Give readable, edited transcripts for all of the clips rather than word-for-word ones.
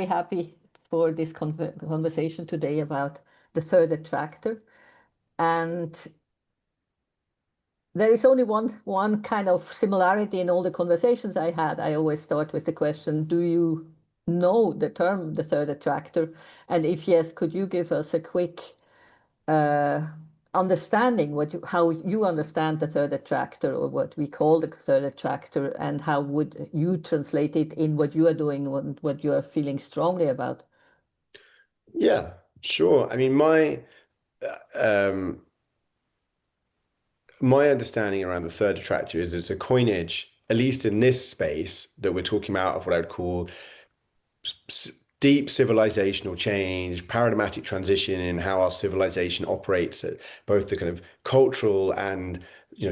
very happy for this conversation today about the third attractor. And there is only one kind of similarity in all the conversations I had. I always start with the question, do you know the term the third attractor? And if yes, could you give us a quick understanding how you understand the third attractor, or what we call the third attractor, and how would you translate it in what you are doing and what you are feeling strongly about? Yeah, sure. I mean, um, my understanding around the third attractor is it's a coinage, at least in this space that we're talking about, of what I would call deep civilizational change, paradigmatic transition in how our civilization operates at both the kind of cultural and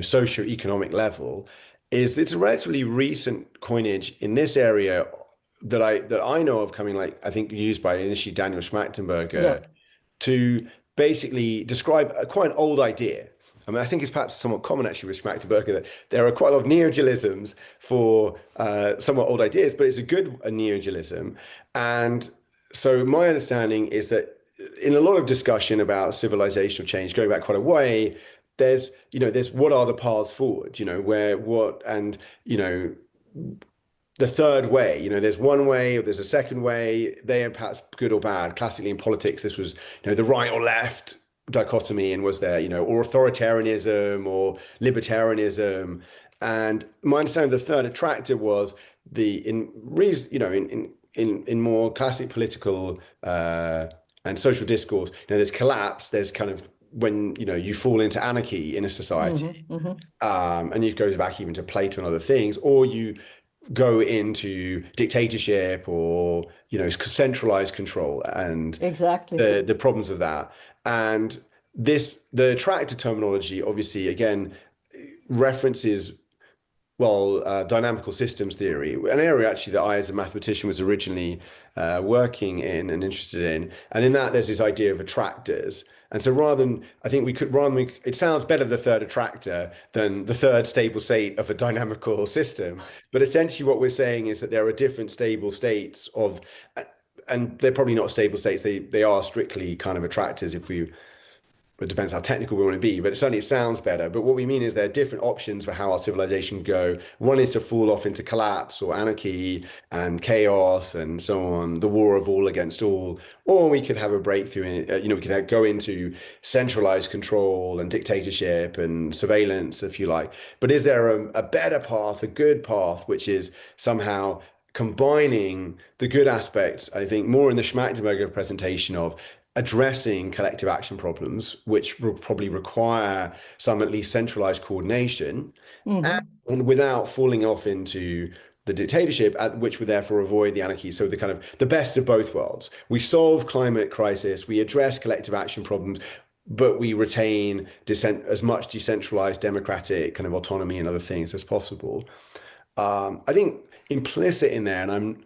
socio-economic level. It's a relatively recent coinage in this area that I know of, coming, like, I think used by initially Daniel Yeah. Schmachtenberger to basically describe quite an old idea. I mean, I think it's perhaps somewhat common actually with Schmachtenberger that there are quite a lot of neodualisms for somewhat old ideas, but it's a good neodualism. And so my understanding is that in a lot of discussion about civilizational change, going back quite a way, there's what are the paths forward, the third way. There's one way, or there's a second way. They are perhaps good or bad. Classically in politics, this was, the right or left dichotomy, and was there, or authoritarianism or libertarianism. And my understanding of the third attractor was in more classic political and social discourse, there's collapse, there's kind of when you fall into anarchy in a society, and it goes back even to Plato and other things, or you go into dictatorship or centralized control and Exactly. the problems of that. And the attractor terminology obviously again references dynamical systems theory, an area actually that I, as a mathematician, was originally working in and interested in. And in that, there's this idea of attractors. And so it sounds better, the third attractor, than the third stable state of a dynamical system. But essentially what we're saying is that there are different stable states and they're probably not stable states. They are strictly kind of attractors it depends how technical we want to be, but certainly it sounds better. But what we mean is there are different options for how our civilization can go. One is to fall off into collapse or anarchy and chaos and so on, the war of all against all. Or we could have a breakthrough we could go into centralized control and dictatorship and surveillance, if you like. But is there a better path, a good path, which is somehow combining the good aspects, I think, more in the Schmachtenberger presentation of addressing collective action problems, which will probably require some at least centralized coordination, and without falling off into the dictatorship, which would therefore avoid the anarchy. So the kind of the best of both worlds. We solve climate crisis, we address collective action problems, but we retain as much decentralized democratic kind of autonomy and other things as possible. I think implicit in there, and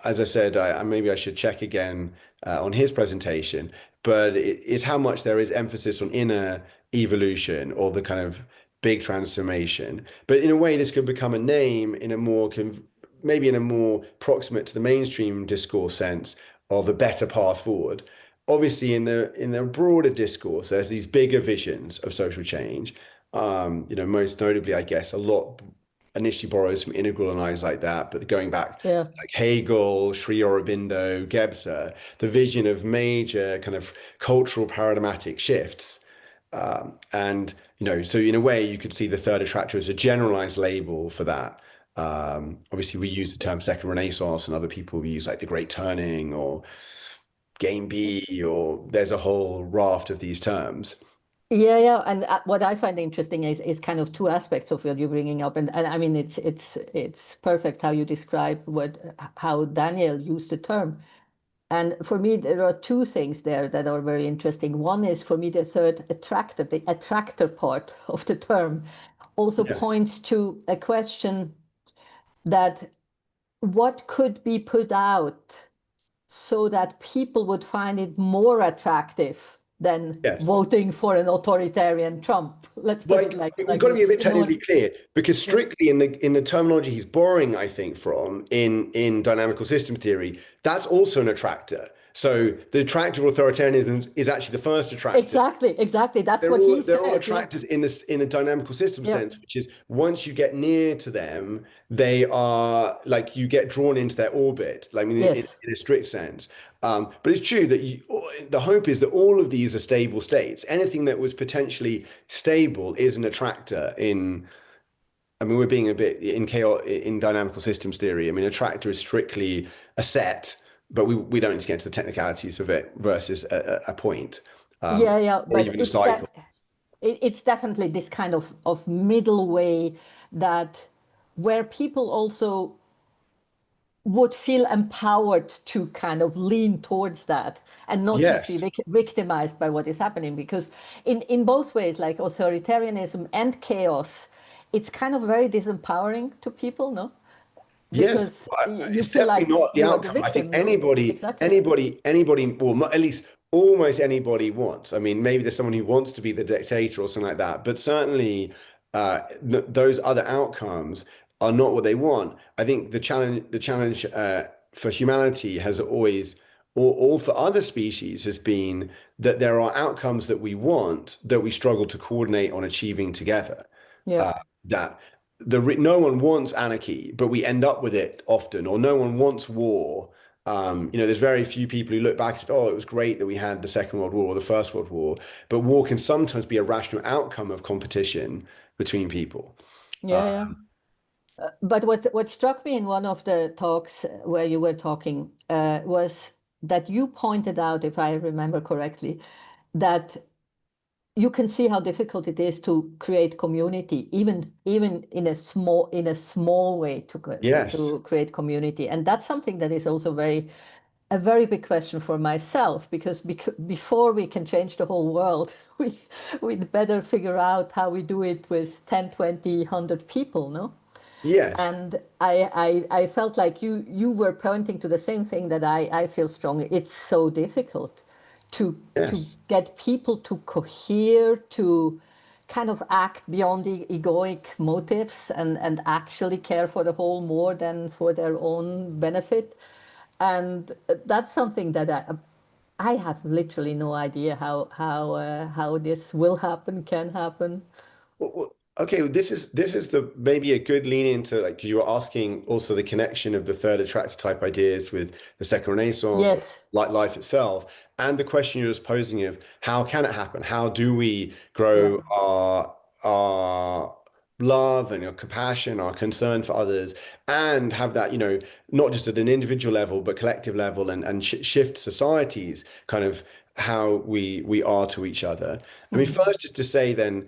as I said, maybe I should check again on his presentation, but it's how much there is emphasis on inner evolution or the kind of big transformation. But in a way, this could become a name in a maybe in a more proximate to the mainstream discourse sense of a better path forward. Obviously, in the broader discourse, there's these bigger visions of social change. Most notably, I guess, a lot initially borrows from integral and eyes like that, but going back Yeah. like Hegel, Sri Aurobindo, Gebser, the vision of major kind of cultural paradigmatic shifts. So in a way, you could see the third attractor as a generalized label for that. Obviously, we use the term Second Renaissance, and other people use like the Great Turning or Game B, or there's a whole raft of these terms. Yeah, yeah, and what I find interesting is kind of two aspects of what you're bringing up, and I mean it's perfect how you describe how Daniel used the term, and for me there are two things there that are very interesting. One is for me the third attractor, the attractor part of the term, also Yeah. points to a question that what could be put out so that people would find it more attractive than Yes. voting for an authoritarian Trump. Let's put it Like we've like got to this. be a bit You know what? technically clear because Yeah. strictly in the terminology he's borrowing, I think, from in dynamical system theory, that's also an attractor. So the attractor of authoritarianism is actually the first attractor. Exactly, exactly. That's what he They're all says. Yeah. attractors in this in a dynamical system Yeah. sense, which is once you get near to them, they are like you get drawn into their orbit, like I mean, Yes. in a strict sense. But it's true that the hope is that all of these are stable states. Anything that was potentially stable is an attractor in. I mean, we're being a bit in chaos in dynamical systems theory. I mean, a tractor is strictly a set, but we don't need to get into the technicalities of it versus a point, Yeah, yeah. or But even a it's cycle. that it's definitely this kind of middle way that where people also would feel empowered to kind of lean towards that and not just be Yes, victimized by what is happening. Because in both ways, like authoritarianism and chaos, it's kind of very disempowering to people, no? yes, Because you it's feel definitely like not the you are the outcome. I think victim, no? Exactly. well, at least almost anybody wants. I mean, maybe there's someone who wants to be the dictator or something like that, but certainly those other outcomes are not what they want. I think the challenge for humanity has always, or for other species, has been that there are outcomes that we want that we struggle to coordinate on achieving together. Yeah. Uh, that no one wants anarchy, but we end up with it often, or no one wants war. There's very few people who look back and say, "Oh, it was great that we had the Second World War or the First World War." But war can sometimes be a rational outcome of competition between people. Yeah, yeah. But what struck me in one of the talks where you were talking was that you pointed out, if I remember correctly, that you can see how difficult it is to create community, even in a small way Yes, to create community, and that's something that is also a very big question for myself because before we can change the whole world, we'd better figure out how we do it with 10, 20, 100 people, no? yes, And I felt like you were pointing to the same thing that I feel strongly. It's so difficult to yes. get people to cohere, to kind of act beyond the egoic motives and actually care for the whole more than for their own benefit. And that's something that I have literally no idea how this will happen, can happen. Okay, this is the maybe a good lean into like you were asking also the connection of the third attractor type ideas with the second renaissance, Yes. like life itself, and the question you're just posing of how can it happen? How do we Yeah. grow our love and our compassion, our concern for others, and have that, not just at an individual level, but collective level and sh shift societies kind of how we are to each other. I mean, Mm. first just to say then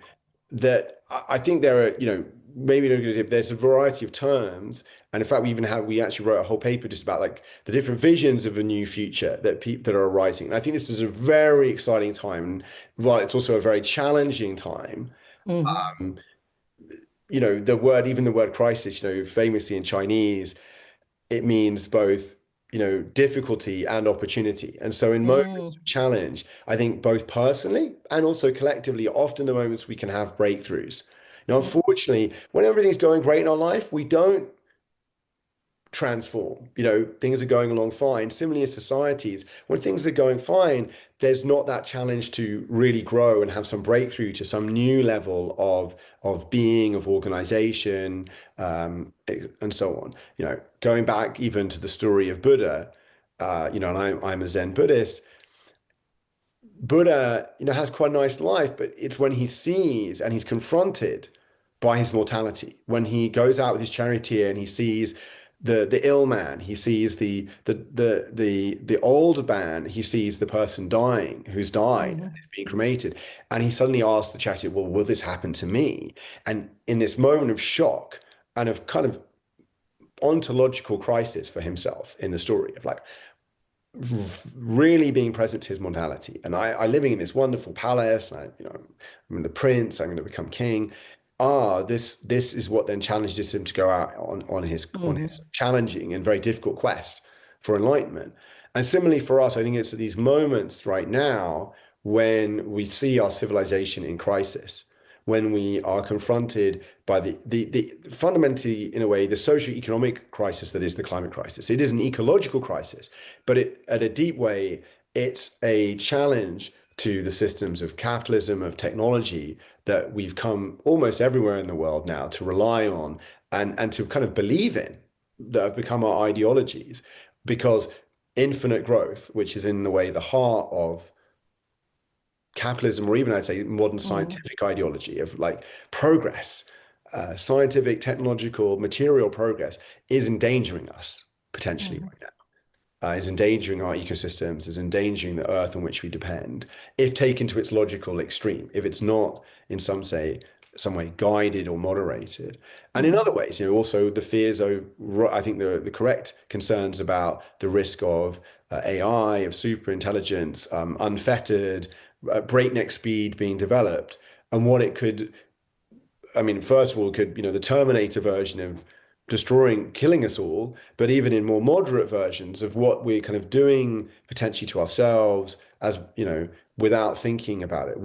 that I think there are, maybe there's a variety of terms. And in fact, we actually wrote a whole paper just about like the different visions of a new future that are arising. And I think this is a very exciting time. And while it's also a very challenging time, Hmm. even the word crisis, famously in Chinese, it means both, difficulty and opportunity. And so in moments Mm. of challenge, I think both personally and also collectively, are often the moments we can have breakthroughs. Now, Yeah. unfortunately, when everything's going great in our life, we don't transform. Things are going along fine. Similarly, as societies, when things are going fine, there's not that challenge to really grow and have some breakthrough to some new level of being, of organization, and so on. Going back even to the story of Buddha, and I'm a Zen Buddhist. Buddha, has quite a nice life, but it's when he sees and he's confronted by his mortality. When he goes out with his charioteer and he sees the ill man, he sees the old man, he sees the person dying who's died and Hmm. is being cremated, and he suddenly asks the charioteer, "Well, will this happen to me?" And in this moment of shock and of kind of ontological crisis for himself in the story of like really being present to his mortality. And I living in this wonderful palace, I'm the prince, I'm going to become king. This is what then challenges him to go out on Hmm. his challenging and very difficult quest for enlightenment. And similarly for us, I think it's at these moments right now when we see our civilization in crisis, when we are confronted by the fundamentally, in a way, the socio-economic crisis that is the climate crisis. It is an ecological crisis, but at a deep way, it's a challenge to the systems of capitalism, of technology that we've come almost everywhere in the world now to rely on and to kind of believe in, that have become our ideologies, because infinite growth, which is in the way the heart of capitalism, or even I'd say modern Mm, scientific ideology of like progress, scientific, technological, material progress, is endangering us potentially mhm. right now. Is endangering our ecosystems, is endangering the earth on which we depend, if taken to its logical extreme, if it's not in some way guided or moderated. And in Mm. other ways, also the fears of, I think the correct concerns about the risk of AI, of super intelligence, unfettered, breakneck speed being developed, and what it could, I mean, first of all, could, the Terminator version of destroying, killing us all, but even in more moderate versions of what we're kind of doing potentially to ourselves, as, without thinking about it.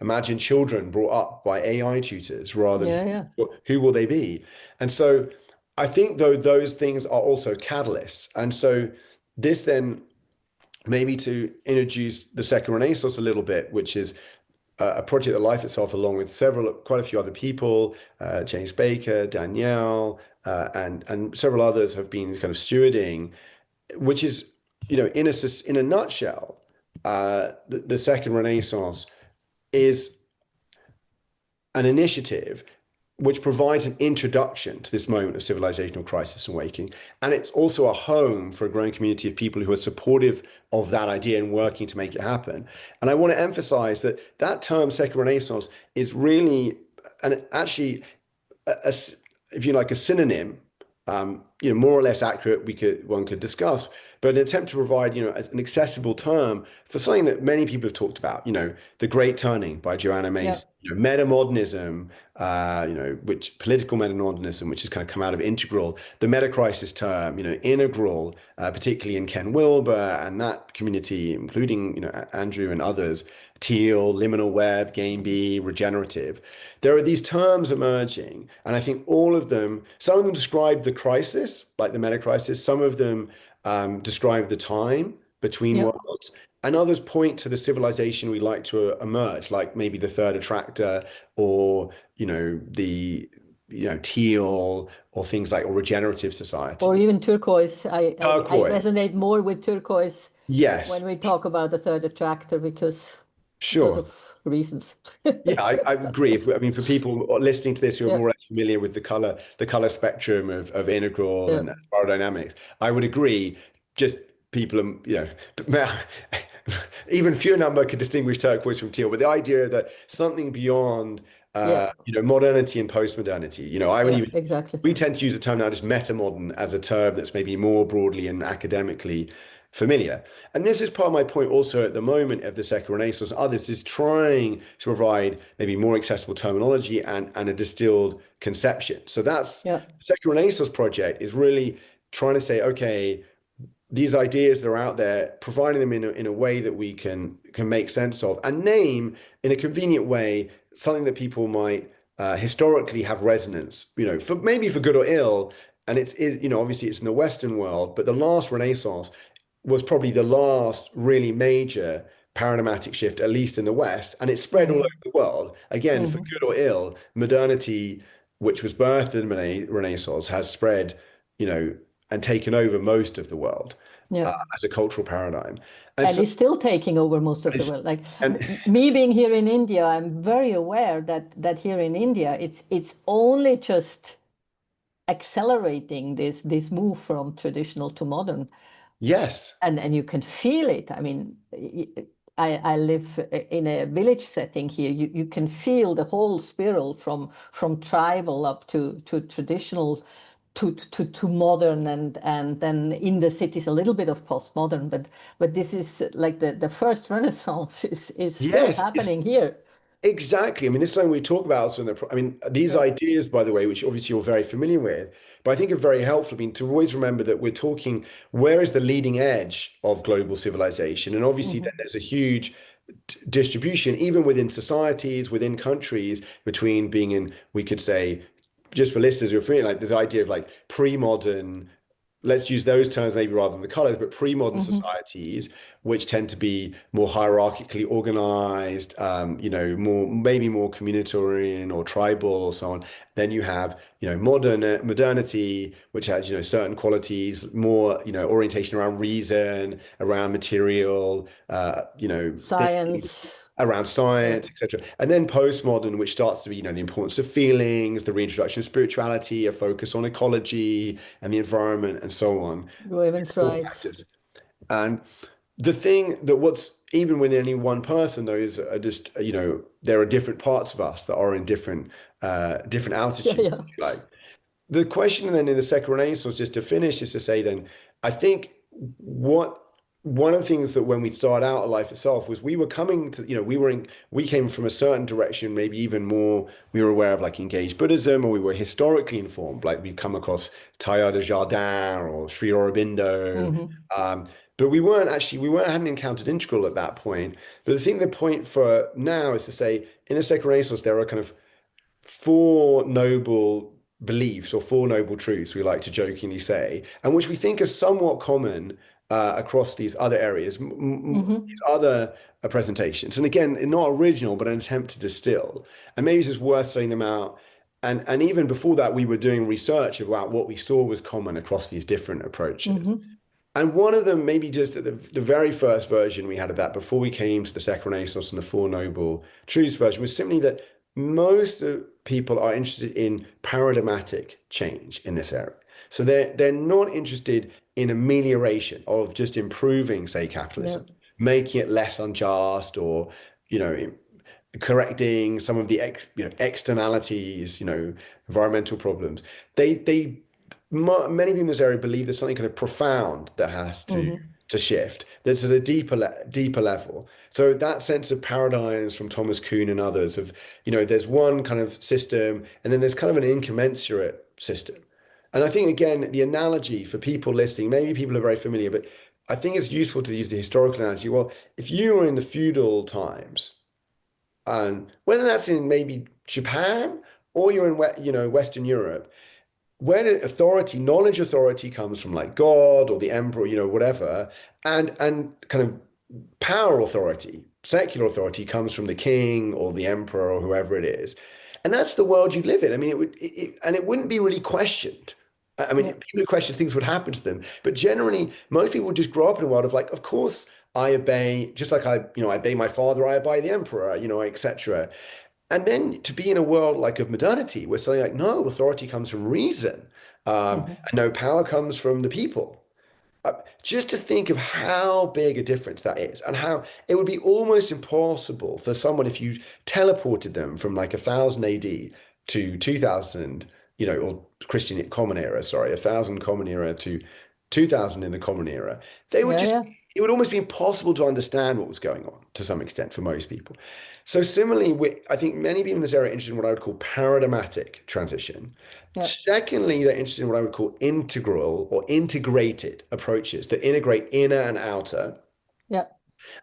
Imagine children brought up by AI tutors rather than Yeah, yeah, who will they be? And so I think, though, those things are also catalysts. And so this then, maybe to introduce the second Renaissance a little bit, which is a project that life itself, along with quite a few other people, James Baker, Danielle, and several others have been kind of stewarding, which is, in a nutshell, the Second Renaissance is an initiative which provides an introduction to this moment of civilizational crisis and waking. And it's also a home for a growing community of people who are supportive of that idea and working to make it happen. And I want to emphasize that that term, Second Renaissance, is really, and actually, if you like, a synonym, more or less accurate, one could discuss, but an attempt to provide, an accessible term for something that many people have talked about, the Great Turning by Joanna yeah. Macy, metamodernism, which political metamodernism, which has kind of come out of integral, the metacrisis term, integral, particularly in Ken Wilber and that community, including, Andrew and others, teal, liminal web, game B, regenerative. There are these terms emerging, and I think all of them, some of them describe the crisis, like the metacrisis, some of them describe the time between Yeah. worlds, and others point to the civilization we like to emerge, like maybe the Third Attractor, or the teal, or things like, or regenerative Or society. even turquoise. I Turquoise. resonate more with turquoise when Yes, we talk about the third attractor because sure. of reasons. Yeah, I agree. I mean, for people listening to this who are Yeah, more or less familiar with the color spectrum of integral yeah, and spiral dynamics, I would agree. Just people, even fewer number could distinguish turquoise from teal. But the idea that something beyond, yeah, modernity and postmodernity, I would yeah, even, exactly. we tend to use the term now just metamodern as a term that's maybe more broadly and academically familiar. And this is part of my point also at the moment of the Second Renaissance. Others is trying to provide maybe more accessible terminology and a distilled conception. So that's Yeah, the Second Renaissance project is really trying to say, okay, these ideas that are out there, providing them in a way that we can make sense of, and name in a convenient way something that people might historically have resonance, for maybe for good or ill. And obviously it's in the Western world, but the last Renaissance was probably the last really major paradigmatic shift, at least in the West, and it spread all over hmm, the world. Again, for hmm, good or ill, modernity, which was birthed in the Renaissance, has spread, and taken over most of the world yeah. as a cultural paradigm. And And so, is still taking over most of the it's, world. Like and me being here in India, I'm very aware that here in India, it's only just accelerating this move from traditional to modern. yes, And you can feel it. I mean, I live in a village setting here. You can feel the whole spiral from tribal up to traditional to modern, and then in the cities a little bit of postmodern. But this is like the first Renaissance is still yes, happening here. exactly. I mean, this is something we talk about also I mean, these Yeah. ideas, by the way, which obviously you're very familiar with, but I think are very helpful. I mean, to always remember that we're talking, where is the leading edge of global civilization? And obviously, then Hmm. there's a huge distribution, even within societies, within countries, between being in, we could say, just for listeners who are familiar, like this idea of like pre-modern, let's use those terms maybe rather than the colors, but pre-modern Hmm. societies, which tend to be more hierarchically organized, more maybe more communitarian or tribal or so on. Then you have, modernity, which has, certain qualities, more, orientation around reason, around material, Science. around Yeah. science, etc. And then postmodern, which starts to be, the importance of feelings, the reintroduction of spirituality, a focus on ecology and the environment, and so on. Women's All rights. factors. And the thing that what's even within any one person, those are just, there are different parts of us that are in different Yeah, altitudes, yeah. if you like. The question then in the second Renaissance, just to finish, is to say then, I think what one of the things that when we start out at life itself was we were coming to, we came from a certain direction, maybe even more, we were aware of like engaged Buddhism, or we were historically informed, like we'd come across Teilhard de Chardin or Sri Aurobindo. Hmm. Um, but hadn't encountered integral at that point. But the point for now is to say, in the second Renaissance, there are kind of four noble beliefs or four noble truths, we like to jokingly say, and which we think are somewhat common across these other areas, these Hmm. other presentations. And again, not original, but an attempt to distill. And maybe it's just worth saying them out. And even before that, we were doing research about what we saw was common across these different approaches. Hmm. And one of them, maybe just at the very first version we had of that before we came to the Second Renaissance and the Four Noble Truths version, was simply that most people are interested in paradigmatic change in this area. So they're not interested in amelioration of just improving, say, Yeah. capitalism, making it less unjust, or you know correcting some of the externalities, environmental problems. They Many people in this area believe there's something kind of profound that has Hmm. to shift. That's at a deeper level. So that sense of paradigms from Thomas Kuhn and others of, there's one kind of system, and then there's kind of an incommensurate system. And I think again, the analogy for people listening, maybe people are very familiar, but I think it's useful to use the historical analogy. Well, if you were in the feudal times, and whether that's in maybe Japan or you're in Western Europe, where knowledge authority comes from like God or the emperor, whatever, and kind of power authority, secular authority comes from the king or the emperor or whoever it is. And that's the world you live in. I mean, and it wouldn't be really questioned. I mean, Yeah. people who question things would happen to them, but generally, most people would just grow up in a world of like, of course, I obey, just like I obey my father, I obey the emperor, etc. And then to be in a world like of modernity, where something like, no, authority comes from reason, Hmm. and no, power comes from the people. Just to think of how big a difference that is, and how it would be almost impossible for someone, if you teleported them from like 1000 AD to 2000, or Christian Common Era, sorry, 1000 Common Era to 2000 in the Common Era, they would Yeah, just, yeah. it would almost be impossible to understand what was going on to some extent for most people. So similarly, I think many people in this area are interested in what I would call paradigmatic transition. Yeah. Secondly, they're interested in what I would call integral or integrated approaches that integrate inner and outer. Yeah.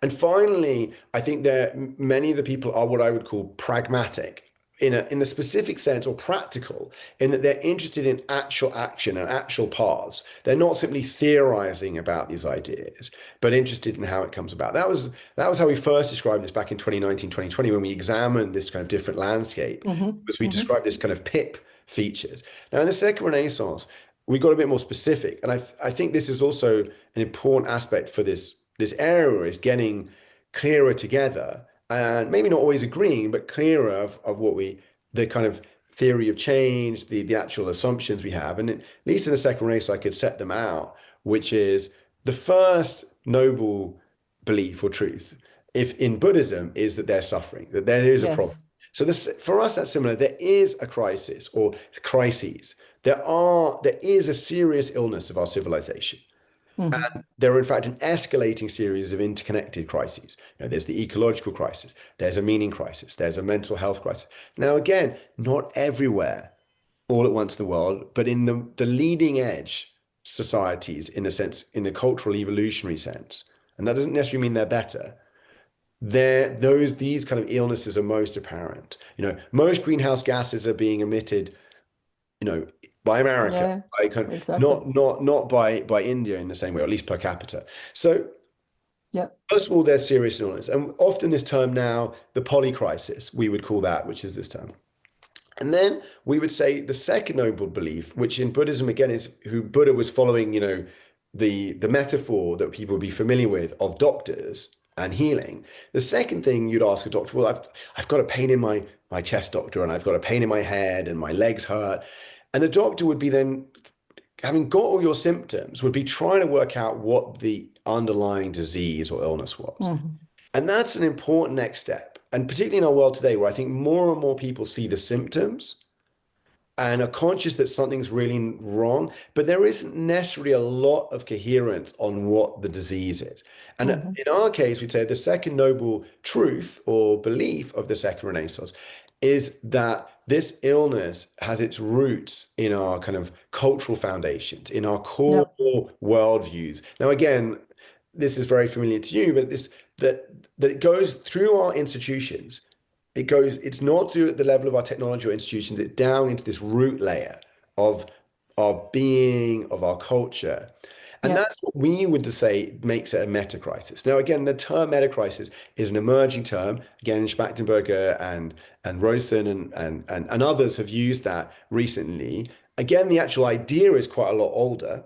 And finally, I think that many of the people are what I would call pragmatic in the specific sense, or practical, in that they're interested in actual action and actual paths. They're not simply theorizing about these ideas, but interested in how it comes about. That was how we first described this back in 2019, 2020, when we examined this kind of different landscape, Hmm. as we Hmm. described this kind of PIP features. Now, in the second Renaissance, we got a bit more specific, and I think this is also an important aspect for this area, is getting clearer together, and maybe not always agreeing, but clearer of the kind of theory of change, the actual assumptions we have. And at least in the second race, I could set them out, which is the first noble belief or truth, if in Buddhism, is that there's suffering, that there is a problem. Yes. So this, for us, that's similar. There is a crisis or crises. There is a serious illness of our civilization. Hmm. There are, in fact, an escalating series of interconnected crises. There's the ecological crisis, there's a meaning crisis, there's a mental health crisis. Now, again, not everywhere, all at once in the world, but in the leading edge societies, in the cultural evolutionary sense, and that doesn't necessarily mean they're better. these kind of illnesses are most apparent. Most greenhouse gases are being emitted, by America, Yeah, by kind of, exactly. not by India in the same way, or at least per capita. So Yeah, first of all, there's serious illness, and often this term now, the polycrisis, we would call that, which is this term. And then we would say the second noble belief, which in Buddhism again is who Buddha was following, the metaphor that people would be familiar with of doctors and healing. The second thing you'd ask a doctor, well, I've got a pain in my chest, doctor, and I've got a pain in my head, and my legs hurt. And the doctor would be then, having got all your symptoms, would be trying to work out what the underlying disease or illness was. hmm, And that's an important next step. And particularly in our world today, where I think more and more people see the symptoms and are conscious that something's really wrong, but there isn't necessarily a lot of coherence on what the disease is. And hmm, in our case, we'd say the second noble truth or belief of the second Renaissance is that this illness has its roots in our kind of cultural foundations, in our core yeah, worldviews. Now, again, this is very familiar to you, but that it goes through our institutions. It's not at the level of our technology or institutions, it's down into this root layer of our being, of our culture. And yeah, that's what we would say makes it a metacrisis. Now, again, the term metacrisis is an emerging term. Again, Schmachtenberger and Rosen and others have used that recently. Again, the actual idea is quite a lot older.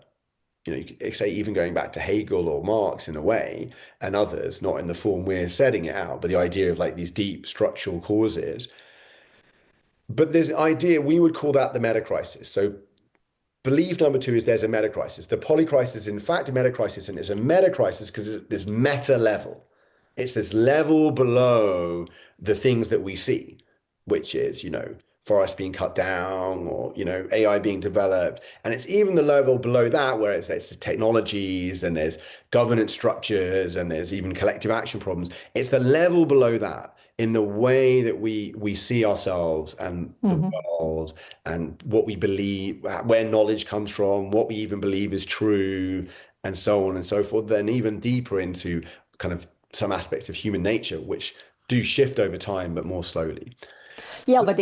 You could say even going back to Hegel or Marx in a way, and others, not in the form we're setting it out, but the idea of like these deep structural causes. But this idea, we would call that the metacrisis. So belief number two is there's a metacrisis. The polycrisis is in fact a metacrisis, and it's a metacrisis because it's this meta level. It's this level below the things that we see, which is, forests being cut down or, AI being developed. And it's even the level below that where there's the technologies and there's governance structures and there's even collective action problems. It's the level below that in the way that we see ourselves and the hmm, world and what we believe, where knowledge comes from, what we even believe is true, and so on and so forth. Then even deeper into kind of some aspects of human nature, which do shift over time, but more slowly. yeah. So But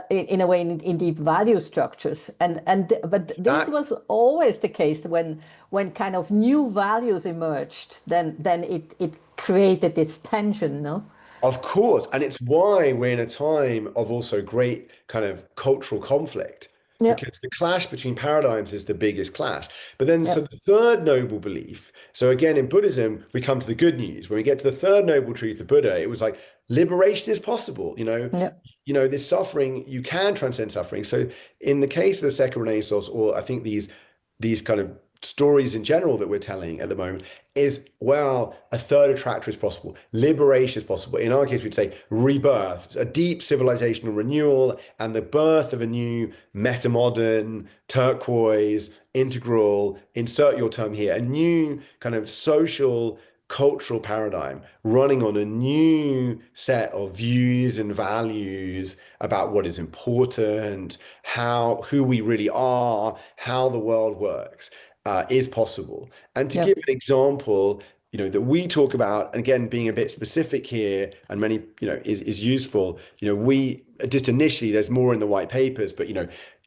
in a way, in deep value structures, but this that, was always the case when kind of new values emerged. Then it created this tension, no? of course, and it's why we're in a time of also great kind of cultural conflict, Yeah, because the clash between paradigms is the biggest clash. But then, yeah, so the third noble belief. So again, in Buddhism, we come to the good news. When we get to the third noble truth of Buddha, it was like liberation is possible. yeah, This suffering, you can transcend suffering. So in the case of the Second Renaissance, or I think these kind of stories in general that we're telling at the moment is, well, a third attractor is possible, liberation is possible. In our case, we'd say rebirth, a deep civilizational renewal, and the birth of a new metamodern, turquoise, integral, insert your term here, a new kind of social cultural paradigm running on a new set of views and values about what is important, who we really are, how the world works, is possible. And to yeah, give an example, that we talk about, and again, being a bit specific here, and many, is useful. We just initially, there's more in the white papers, but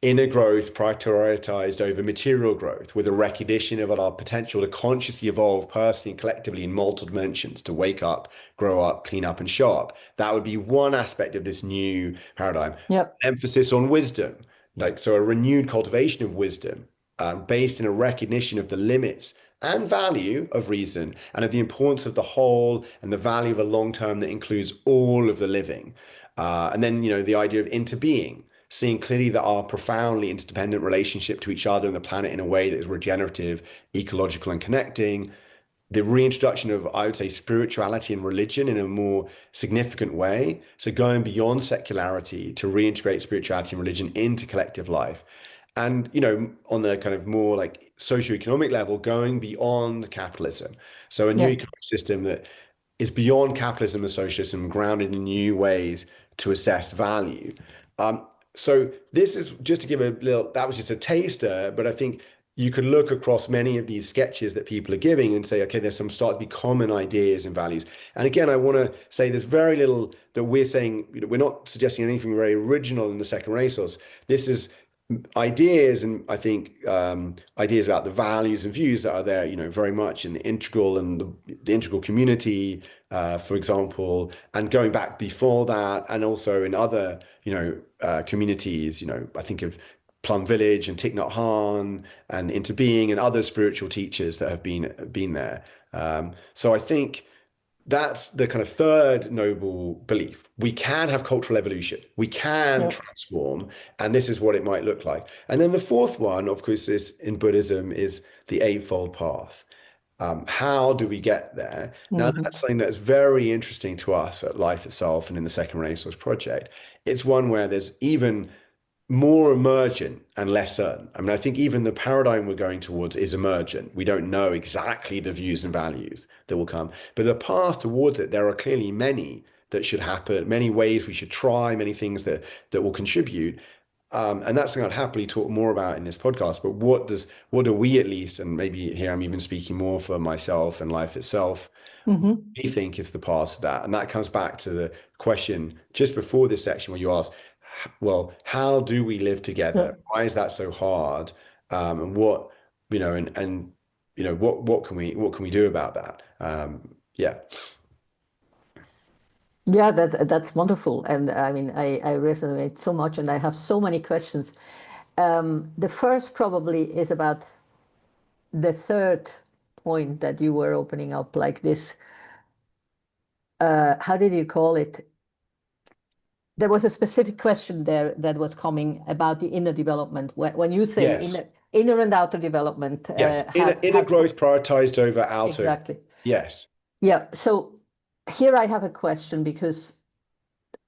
inner growth prioritized over material growth, with a recognition of our potential to consciously evolve personally and collectively in multiple dimensions, to wake up, grow up, clean up, and show up. That would be one aspect of this new paradigm. yeah, Emphasis on wisdom, so a renewed cultivation of wisdom, based in a recognition of the limits and value of reason, and of the importance of the whole and the value of a long term that includes all of the living. And then, the idea of interbeing, seeing clearly that our profoundly interdependent relationship to each other and the planet in a way that is regenerative, ecological, and connecting. The reintroduction of, I would say, spirituality and religion in a more significant way. So going beyond secularity to reintegrate spirituality and religion into collective life. And, on the kind of more like socioeconomic level, going beyond capitalism. So a new yeah. economic system that is beyond capitalism and socialism, grounded in new ways to assess value. So this is just to give a little, that was just a taster, but I think you could look across many of these sketches that people are giving and say, okay, there's some start to be common ideas and values. And again, I want to say there's very little that we're saying, we're not suggesting anything very original in the second resource. This is ideas, and I think ideas about the values and views that are there, very much in the integral and the integral community, for example, and going back before that, and also in other, communities. I think of Plum Village and Thich Nhat Hanh and Interbeing and other spiritual teachers that have been there. So I think that's the kind of third noble belief. We can have cultural evolution. We can Yeah. transform, and this is what it might look like. And then the fourth one, of course, is in Buddhism, is the Eightfold Path. How do we get there? Now, Hmm. that's something that's very interesting to us at Life Itself and in the Second Renaissance Project. It's one where there's even more emergent and less certain. I mean, I think even the paradigm we're going towards is emergent. We don't know exactly the views and values that will come, but the path towards it, there are clearly many that should happen, many ways we should try, many things that will contribute. And that's something I'd happily talk more about in this podcast. But what do we at least, and maybe here I'm even speaking more for myself and Life Itself, Hmm. we think is the path to that? And that comes back to the question just before this section where you asked, well, how do we live Yeah. together? Why is that so hard? And what, and what can we do about that? Yeah. Yeah, that's wonderful. And I mean, I resonate so much and I have so many questions. The first probably is about the third point that you were opening up, like this, how did you call it? There was a specific question there that was coming about the inner development. When you say Yes. inner and outer development Yes. Inner have growth prioritized over outer. exactly. Yes. Yeah. So here I have a question because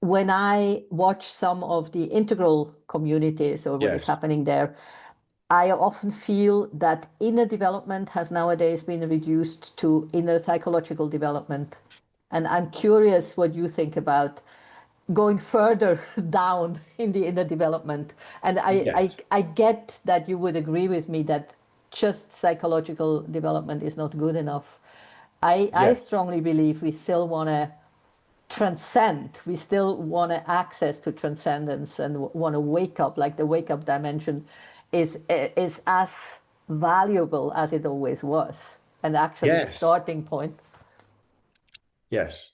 when I watch some of the integral communities or what is Yes. happening there, I often feel that inner development has nowadays been reduced to inner psychological development. And I'm curious what you think about going further down in the inner development. And Yes. I get that you would agree with me that just psychological development is not good enough. I Yes. strongly believe we still want to transcend. We still want to access to transcendence and want to wake up, like the wake up dimension is as valuable as it always was, and actually Yes. starting point. Yes.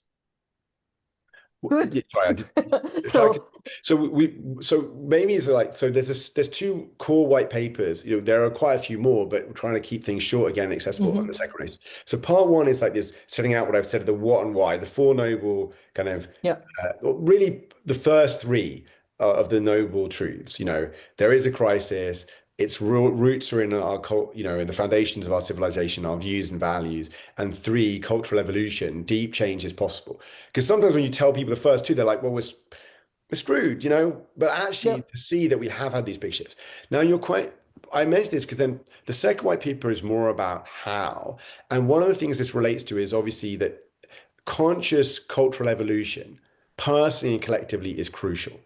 Good. Yeah, sorry, I did. So, So, so maybe it's like, so there's two core white papers. There are quite a few more, but we're trying to keep things short again, accessible on the mhm. second race. So part one is like this, setting out what I've said, the what and why, the four noble kind of, Yeah, well, really the first three of the noble truths. There is a crisis. Its roots are in our cult, in the foundations of our civilization, our views and values. And three, cultural evolution, deep change is possible. Because sometimes when you tell people the first two, they're like, well, we're screwed, but yeah, actually to see that we have had these big shifts. Now I mentioned this because then the second white paper is more about how. And one of the things this relates to is obviously that conscious cultural evolution, personally and collectively, is crucial.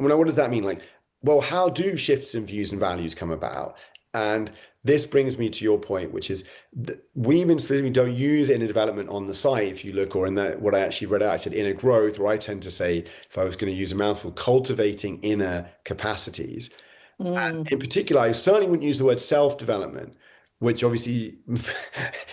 Well, what does that mean? Like, well, how do shifts in views and values come about? And this brings me to your point, which is we even specifically don't use inner development on the site. If you look, or in that, what I actually read out, I said inner growth, or I tend to say, if I was going to use a mouthful, cultivating inner capacities. mm, In particular, I certainly wouldn't use the word self-development, which obviously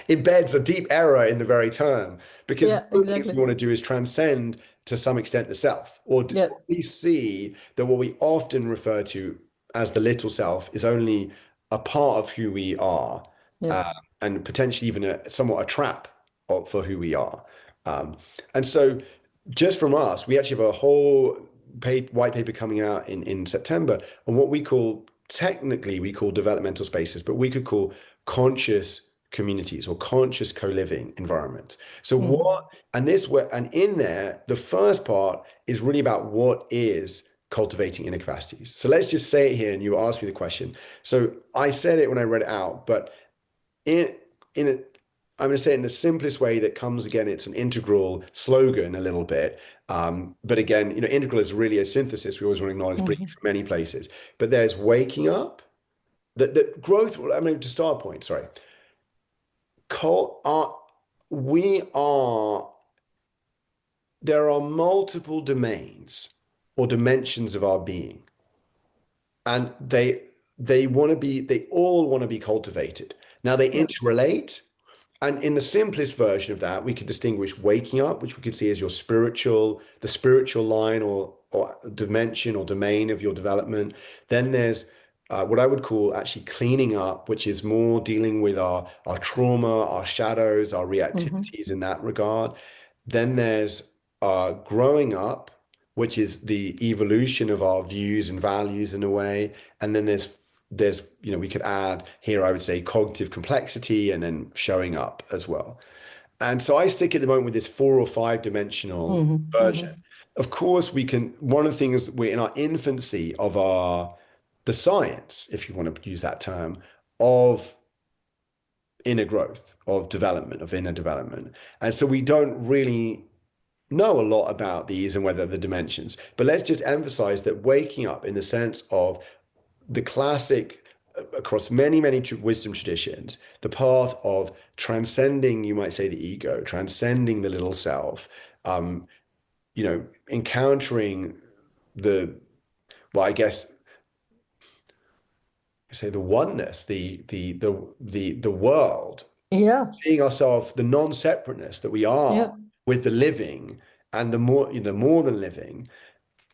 embeds a deep error in the very term, because one yeah, of the things we exactly. want to do is transcend to some extent the self, or Yeah, at least see that what we often refer to as the little self is only a part of who we are, yeah, uh, and potentially even somewhat a trap for who we are. Um, and so, just from us, we actually have a whole white paper coming out in September on what technically we call developmental spaces, but we could call conscious communities or conscious co-living environments. So mhm, and in there, the first part is really about what is cultivating inner capacities. So let's just say it here, and you asked me the question. So I said it when I read it out, but in in a I'm going to say it in the simplest way that comes again. It's an integral slogan a little bit. But again, integral is really a synthesis. We always want to acknowledge, but mhm. from many places. But there's waking up, the growth, I mean, to start point, sorry, cult are, we are, there are multiple domains or dimensions of our being, and they all want to be cultivated. Now they Yeah. interrelate. And in the simplest version of that, we could distinguish waking up, which we could see as your the spiritual line or dimension or domain of your development. Then there's what I would call actually cleaning up, which is more dealing with our trauma, our shadows, our Hmm. reactivities in that regard. Then there's growing up, which is the evolution of our views and values in a way. And then there's we could add here, I would say, cognitive complexity and then showing up as well. And so I stick at the moment with this 4 or 5 dimensional Hmm. version. Hmm. Of course, we can, one of the things, we're in our infancy of the science, if you want to use that term, of inner growth, of development, of inner development. And so we don't really know a lot about these and whether the dimensions. But let's just emphasize that waking up in the sense of the classic, across many, many wisdom traditions, the path of transcending, you might say, the ego, transcending the little self, encountering the, well, I guess, say the oneness, the world, Yeah. seeing ourselves, the non-separateness that we are Yeah. with the living and the more than living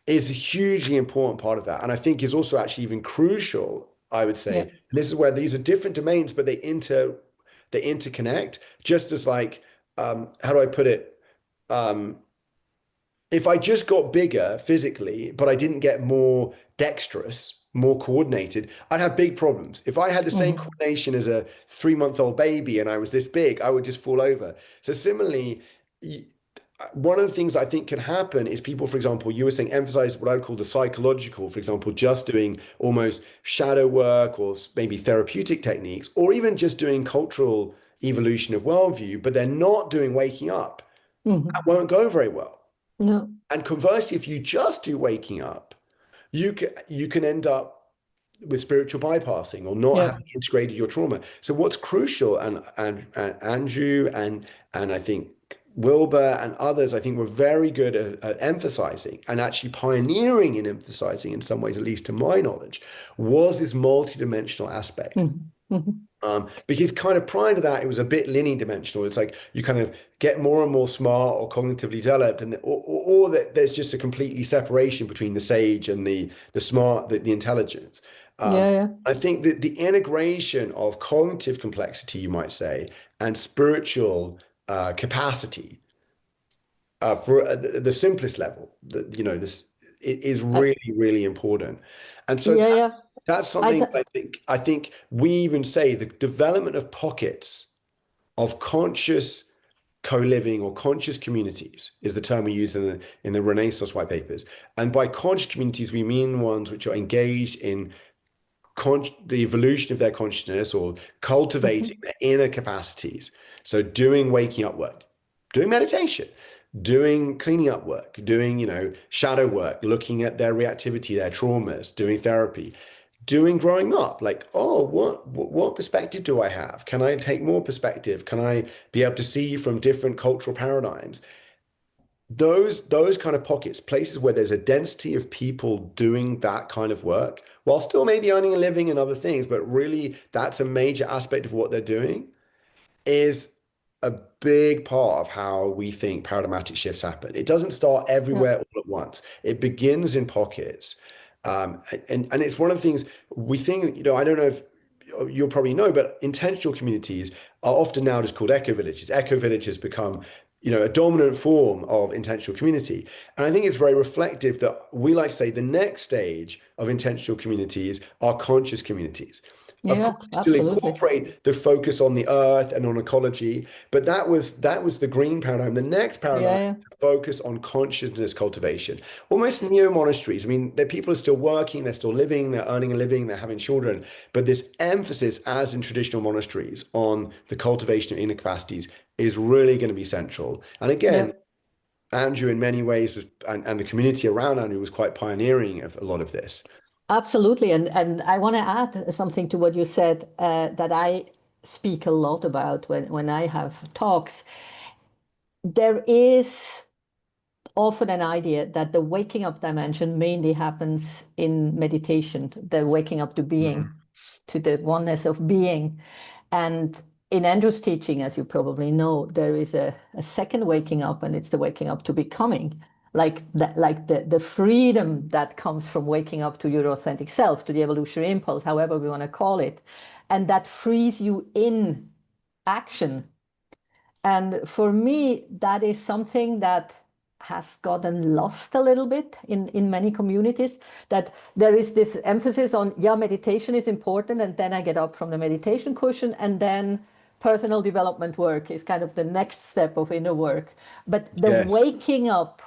is a hugely important part of that. And I think is also actually even crucial, I would say. Yeah. And this is where these are different domains, but they interconnect, just as like, how do I put it? Um, if I just got bigger physically, but I didn't get more dexterous, more coordinated, I'd have big problems. If I had the same Hmm. coordination as a 3-month-old baby and I was this big, I would just fall over. So similarly, one of the things I think can happen is people, for example, you were saying emphasize what I would call the psychological, for example, just doing almost shadow work or maybe therapeutic techniques, or even just doing cultural evolution of worldview, but they're not doing waking up. That Hmm. won't go very well. No. And conversely, if you just do waking up, you can end up with spiritual bypassing or not Yeah. having integrated your trauma. So what's crucial, and Andrew and I think Wilbur and others, I think were very good at emphasizing and actually pioneering in emphasizing, in some ways, at least to my knowledge, was this multidimensional aspect. Hmm. Hmm. Because kind of prior to that, it was a bit linear dimensional. It's like you kind of get more and more smart or cognitively developed, and or that there's just a completely separation between the sage and the smart, the intelligence. Yeah. Yeah. I think that the integration of cognitive complexity, you might say, and spiritual capacity for the simplest level, this is I, really, really important. And so yeah. Yeah. that's I something th I think we even say the development of pockets of conscious co-living or conscious communities is the term we use in the Renaissance white papers. And by conscious communities, we mean ones which are engaged in the evolution of their consciousness or cultivating Mhm. their inner capacities. So doing waking up work, doing meditation, doing cleaning up work, doing, shadow work, looking at their reactivity, their traumas, doing therapy, doing growing up, like, oh, what perspective do I have? Can I take more perspective? Can I be able to see from different cultural paradigms? Those kind of pockets, places where there's a density of people doing that kind of work, while still maybe earning a living and other things, but really that's a major aspect of what they're doing, is a big part of how we think paradigmatic shifts happen. It doesn't start Yeah. everywhere all at once. It begins in pockets. And it's one of the things we think, I don't know if you'll probably know, but intentional communities are often now just called eco villages. Eco village has become, a dominant form of intentional community. And I think it's very reflective that we like to say the next stage of intentional communities are conscious communities. Of Yeah. course, we still Absolutely. incorporate the focus on the earth and on ecology, but that was the green paradigm. The next Yeah. paradigm, Yeah. focus on consciousness cultivation, almost neo monasteries. I mean, the people are still working, they're still living, they're earning a living, they're having children, but this emphasis, as in traditional monasteries, on the cultivation of inner capacities is really going to be central. And Yeah. again, Andrew, in many ways, and the community around Andrew was quite pioneering of a lot of this. Absolutely. And I want to add something to what you said that I speak a lot about when I have talks. There is often an idea that the waking up dimension mainly happens in meditation, the waking up to being, Mhm. to the oneness of being. And in Andrew's teaching, as you probably know, there is a second waking up, and it's the waking up to becoming. Like the freedom that comes from waking up to your authentic self, to the evolutionary impulse, however we want to call it. And that frees you in action. And for me, that is something that has gotten lost a little bit in many communities, that there is this emphasis on, yeah, meditation is important, and then I get up from the meditation cushion, and then personal development work is kind of the next step of inner work. But the Yes. waking up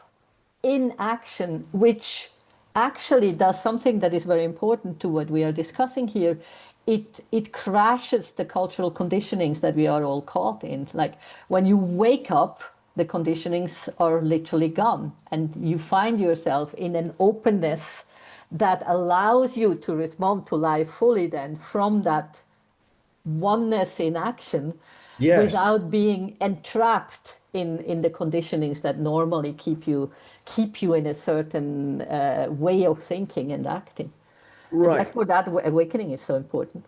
in action, which actually does something that is very important to what we are discussing here. It crashes the cultural conditionings that we are all caught in. Like when you wake up, the conditionings are literally gone, and you find yourself in an openness that allows you to respond to life fully, then from that oneness in action, Yes. without being entrapped in the conditionings that normally keep you in a certain way of thinking and acting. And Right. therefore that awakening is so important.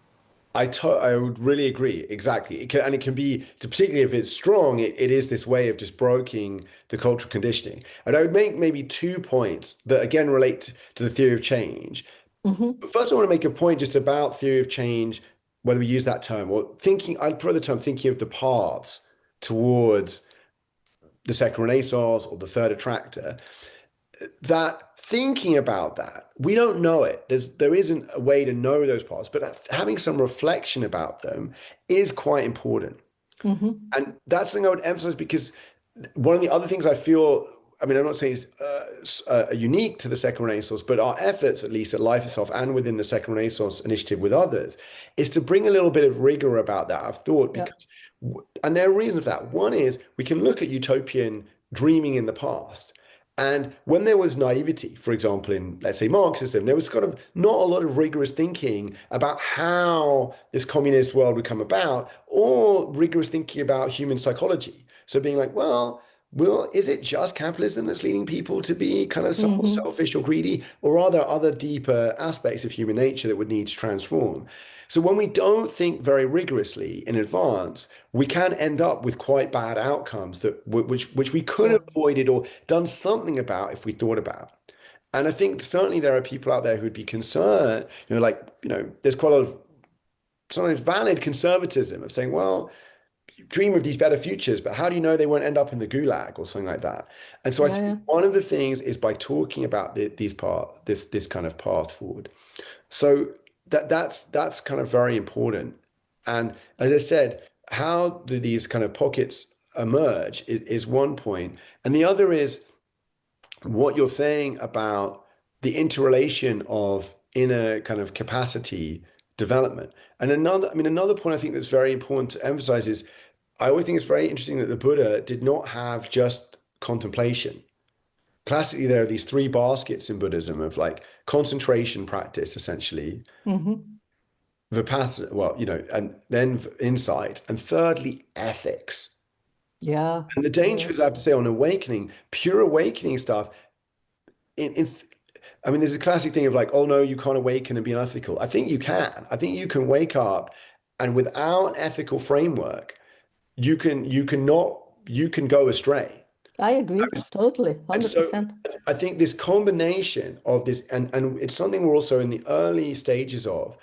I would really agree. Exactly. And it can be, particularly if it's strong, it is this way of just breaking the cultural conditioning. And I would make maybe 2 points that again relate to the theory of change. Hmm. First, I want to make a point just about theory of change, whether we use that term or thinking, I'd prefer the term thinking of the paths towards the second renaissance or the third attractor. That thinking about that, we don't know it. There isn't a way to know those paths, but having some reflection about them is quite important. Hmm. And that's something I would emphasize because one of the other things I feel, I mean, I'm not saying it's unique to the Second Renaissance, but our efforts, at least at Life Itself and within the Second Renaissance initiative with others, is to bring a little bit of rigor about that, I've thought, Yeah. because, and there are reasons for that. One is we can look at utopian dreaming in the past. And when there was naivety, for example, in, let's say, Marxism, there was kind of not a lot of rigorous thinking about how this communist world would come about or rigorous thinking about human psychology. So being like, well, is it just capitalism that's leading people to be kind of somewhat Hmm. selfish or greedy, or are there other deeper aspects of human nature that would need to transform? So when we don't think very rigorously in advance, we can end up with quite bad outcomes that which we could Yeah. have avoided or done something about if we thought about. And I think certainly there are people out there who'd be concerned, there's quite a lot of sometimes valid conservatism of saying, well, dream of these better futures, but how do you know they won't end up in the gulag or something like that? And so I Yeah. think Yeah. one of the things is by talking about this kind of path forward. So that's kind of very important. And as I said, how do these kind of pockets emerge is one point, and the other is what you're saying about the interrelation of inner kind of capacity development. And another point I think that's very important to emphasize is I always think it's very interesting that the Buddha did not have just contemplation. Classically, there are these three baskets in Buddhism of like concentration practice, essentially, Hmm. vipassana, and then insight, and thirdly, ethics. Yeah. And the Yeah. danger Yeah. is, I have to say, on awakening, pure awakening stuff, in I mean, there's a classic thing of like, oh no, you can't awaken and be unethical. I think you can. I think you can wake up and without an ethical framework, you can go astray. I agree. Totally. And so 100%. I think this combination of this, and it's something we're also in the early stages of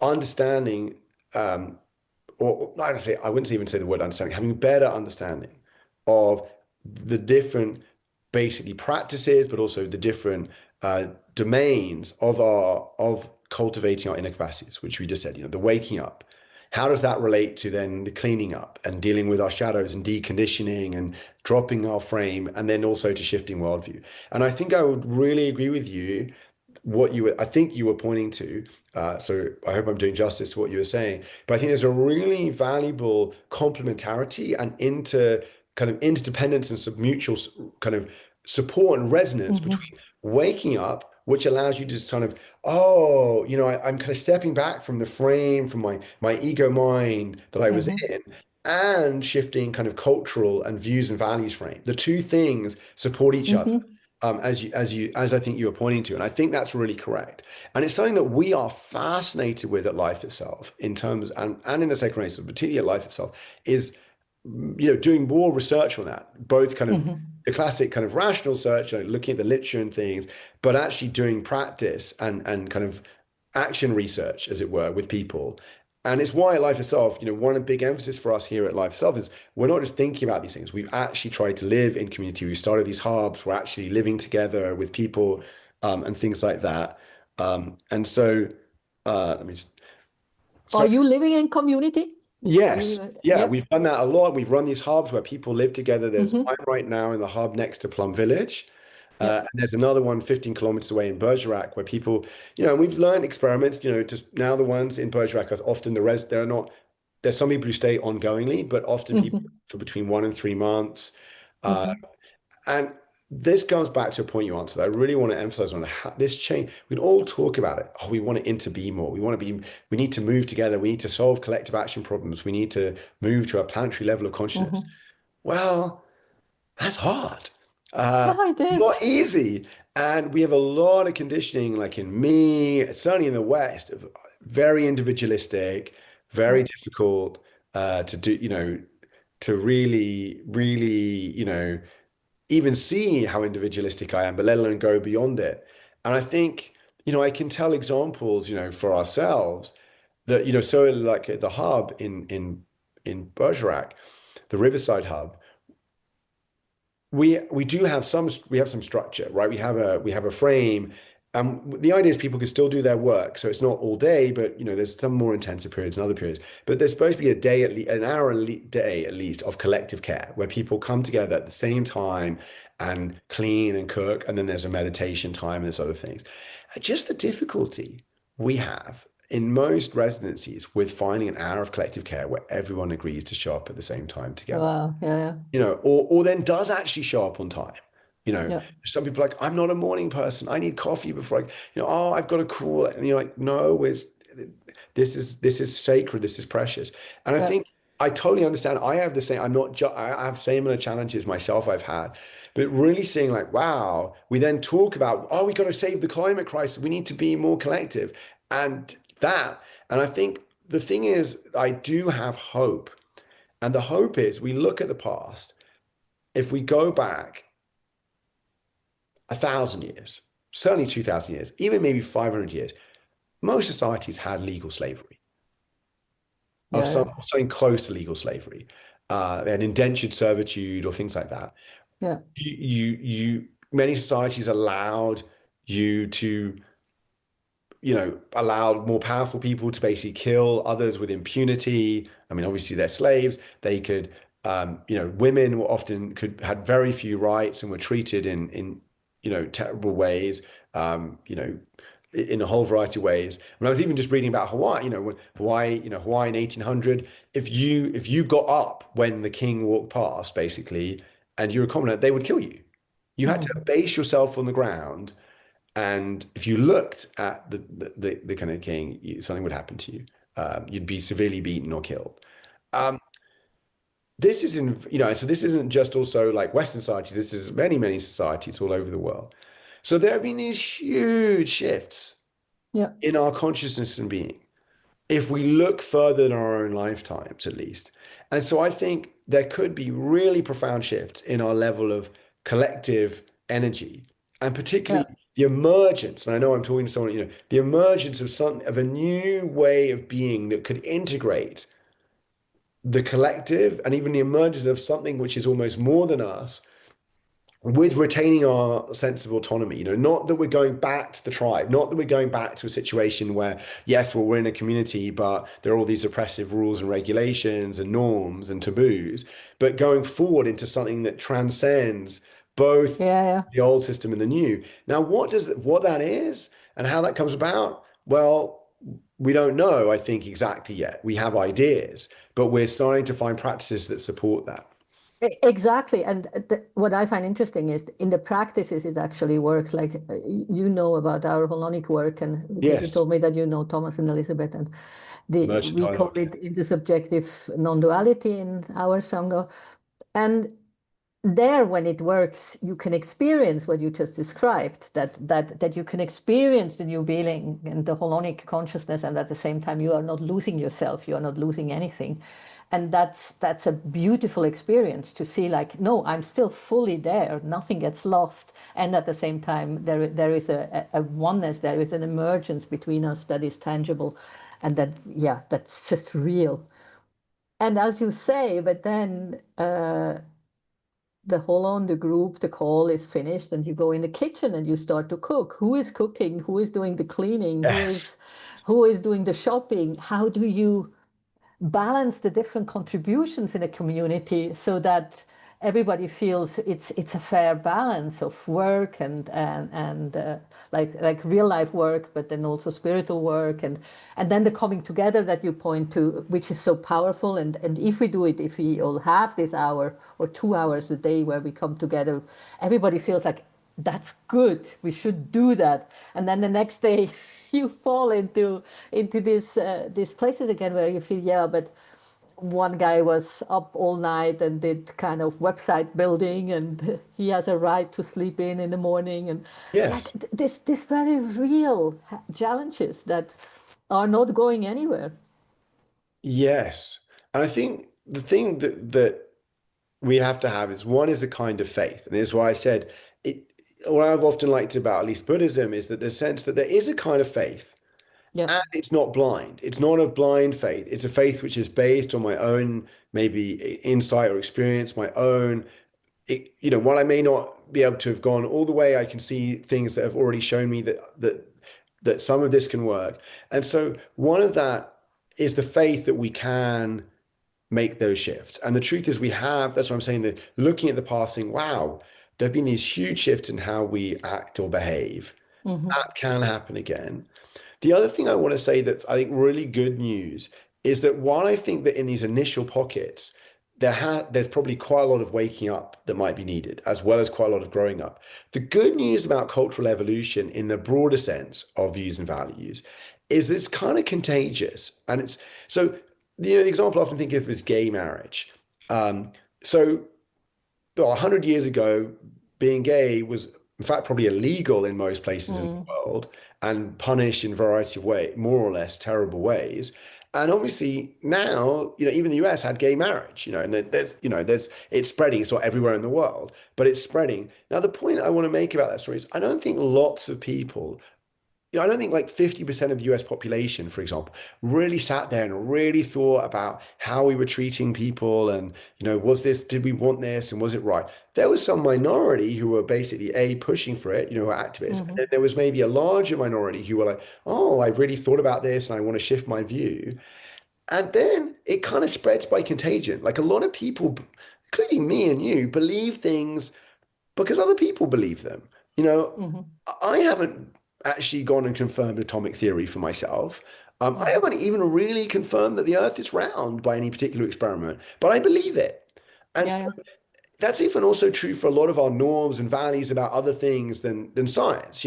understanding, or I wouldn't even say the word understanding, having better understanding of the different basically practices, but also the different domains of cultivating our inner capacities, which we just said, the waking up. How does that relate to then the cleaning up and dealing with our shadows and deconditioning and dropping our frame, and then also to shifting worldview? And I think I would really agree with you I think you were pointing to. So I hope I'm doing justice to what you were saying. But I think there's a really valuable complementarity and kind of interdependence and mutual kind of support and resonance Hmm. between waking up which allows you to just kind of, oh, I'm kind of stepping back from the frame, from my ego mind that I was Mm-hmm. in, and shifting kind of cultural and views and values frame. The two things support each other, Mm-hmm. as I think you were pointing to, and I think that's really correct. And it's something that we are fascinated with at life itself, in terms and in the second race, particularly at life itself, is doing more research on that, both kind of Mm-hmm. the classic kind of rational search, looking at the literature and things, but actually doing practice and kind of action research, as it were, with people. And it's why at Life Itself, one of the big emphasis for us here at Life Itself is we're not just thinking about these things. We've actually tried to live in community. We started these hubs. We're actually living together with people, and things like that. And so, let me just, Are sorry. you living in community? Are Yes. you? Yeah, Yep. we've done that a lot. We've run these hubs where people live together. There's Mm-hmm. one right now in the hub next to Plum Village. Yep. And there's another one 15 kilometers away in Bergerac where people, and we've learned experiments, just now the ones in Bergerac are often they're not, there's some people who stay ongoingly, but often people Mm-hmm. for between 1 and 3 months. Uh, Mm-hmm. and this goes back to a point you answered. I really want to emphasize on how this change. We can all talk about it. Oh, we want to interbe more. We need to move together. We need to solve collective action problems. We need to move to a planetary level of consciousness. Mm-hmm. Well, that's hard. Uh, Yeah, it Not is. easy. And we have a lot of conditioning, like in me, certainly in the West, very individualistic, very Yeah. difficult to do, to really, really, even see how individualistic I am, but let alone go beyond it. And I think, I can tell examples, for ourselves that, so like at the hub in Bergerac, the Riverside hub, we do have some structure, right? We have a frame. The idea is people can still do their work, so it's not all day, but there's some more intensive periods and other periods. But there's supposed to be a day at least, an hour a day at least of collective care, where people come together at the same time and clean and cook, and then there's a meditation time and there's other things. Just the difficulty we have in most residencies with finding an hour of collective care where everyone agrees to show up at the same time together, Wow. Yeah. Yeah. or then does actually show up on time. Yeah. Some people are like, I'm not a morning person. I need coffee before oh, I've got a call. And you're like, no, this is sacred. This is precious. And I Yeah. think I totally understand. I have the same, I'm not just, I have similar challenges myself I've had, but really seeing like, wow, we then talk about, oh, we got to save the climate crisis. We need to be more collective and that. And I think the thing is, I do have hope. And the hope is we look at the past. If we go back 1,000 years, certainly 2,000 years, even maybe 500 years, most societies had legal slavery, of Yeah. something close to legal slavery. They had indentured servitude or things like that. Yeah. Many societies allowed you to, allowed more powerful people to basically kill others with impunity. I mean, obviously they're slaves. They could, women were often had very few rights and were treated in terrible ways. In a whole variety of ways. When I was even just reading about Hawaii, when Hawaii in 1800, if you got up when the king walked past, basically, and you were a commoner, they would kill you. You had to Mm-hmm. base yourself on the ground, and if you looked at the kind of king, something would happen to you. You'd be severely beaten or killed. Um, this is so this isn't just also like Western society. This is many, many societies all over the world. So there have been these huge shifts Yeah. in our consciousness and being, if we look further in our own lifetimes at least. And so I think there could be really profound shifts in our level of collective energy, and particularly Yeah. the emergence. And I know I'm talking to someone, the emergence of a new way of being that could integrate the collective, and even the emergence of something which is almost more than us, with retaining our sense of autonomy. Not that we're going back to the tribe, not that we're going back to a situation where, yes, well, we're in a community, but there are all these oppressive rules and regulations and norms and taboos, but going forward into something that transcends both Yeah. Yeah. the old system and the new. Now, what that is and how that comes about, well, we don't know, I think, exactly yet. We have ideas, but we're starting to find practices that support that. Exactly. And what I find interesting is in the practices, it actually works. Like you know about our holonic work, and because you Yes, told me that you know Thomas and Elizabeth, and emergent we call dialogue. it intersubjective non-duality in our Sangha. And there, when it works, you can experience what you just described, that you can experience the new being and the holonic consciousness, and at the same time you are not losing yourself, you are not losing anything. And that's a beautiful experience to see, like, no, I'm still fully there, nothing gets lost. And at the same time, there is a oneness, there is an emergence between us that is tangible, and that, yeah, that's just real. And as you say, but then the whole on the group, the call is finished, and you go in the kitchen and you start to cook. Who is cooking? Who is doing the cleaning? Yes. Who is doing the shopping? How do you balance the different contributions in a community so that everybody feels it's a fair balance of work and like real life work, but then also spiritual work, and then the coming together that you point to, which is so powerful. And if we do it, if we all have this hour or 2 hours a day where we come together, everybody feels like that's good. We should do that. And then the next day, you fall into these places again where you feel, yeah, but one guy was up all night and did kind of website building, and he has a right to sleep in the morning, and like Yes. this very real challenges that are not going anywhere. Yes. And I think the thing that we have to have is one is a kind of faith. And this is why I said it, what I've often liked about at least Buddhism is that the sense that there is a kind of faith Yeah. and it's not blind. It's not a blind faith. It's a faith which is based on my own maybe insight or experience, my own, while I may not be able to have gone all the way, I can see things that have already shown me that some of this can work. And so one of that is the faith that we can make those shifts. And the truth is we have, that's what I'm saying, that looking at the past, saying, wow, there have been these huge shifts in how we act or behave. Hmm. That can happen again. The other thing I want to say that's I think really good news is that while I think that in these initial pockets, there's probably quite a lot of waking up that might be needed, as well as quite a lot of growing up. The good news about cultural evolution in the broader sense of views and values is that it's kind of contagious. And it's so, the example I often think of is gay marriage. Um, so 100 years ago, being gay was, in fact, probably illegal in most places in the Mm. world and punished in a variety of ways, more or less terrible ways. And obviously now, even the US had gay marriage, and it's spreading. It's not everywhere in the world, but it's spreading. Now, the point I want to make about that story is I don't think lots of people I don't think like 50% of the US population, for example, really sat there and really thought about how we were treating people and, did we want this and was it right? There was some minority who were basically pushing for it, were activists. And Hmm. then there was maybe a larger minority who were like, oh, I've really thought about this and I want to shift my view. And then it kind of spreads by contagion. Like a lot of people, including me and you, believe things because other people believe them. You know, Hmm. I haven't actually gone and confirmed atomic theory for myself. I Hmm. haven't even really confirmed that the Earth is round by any particular experiment, but I believe it. And Yeah, so yeah. that's even also true for a lot of our norms and values about other things than science.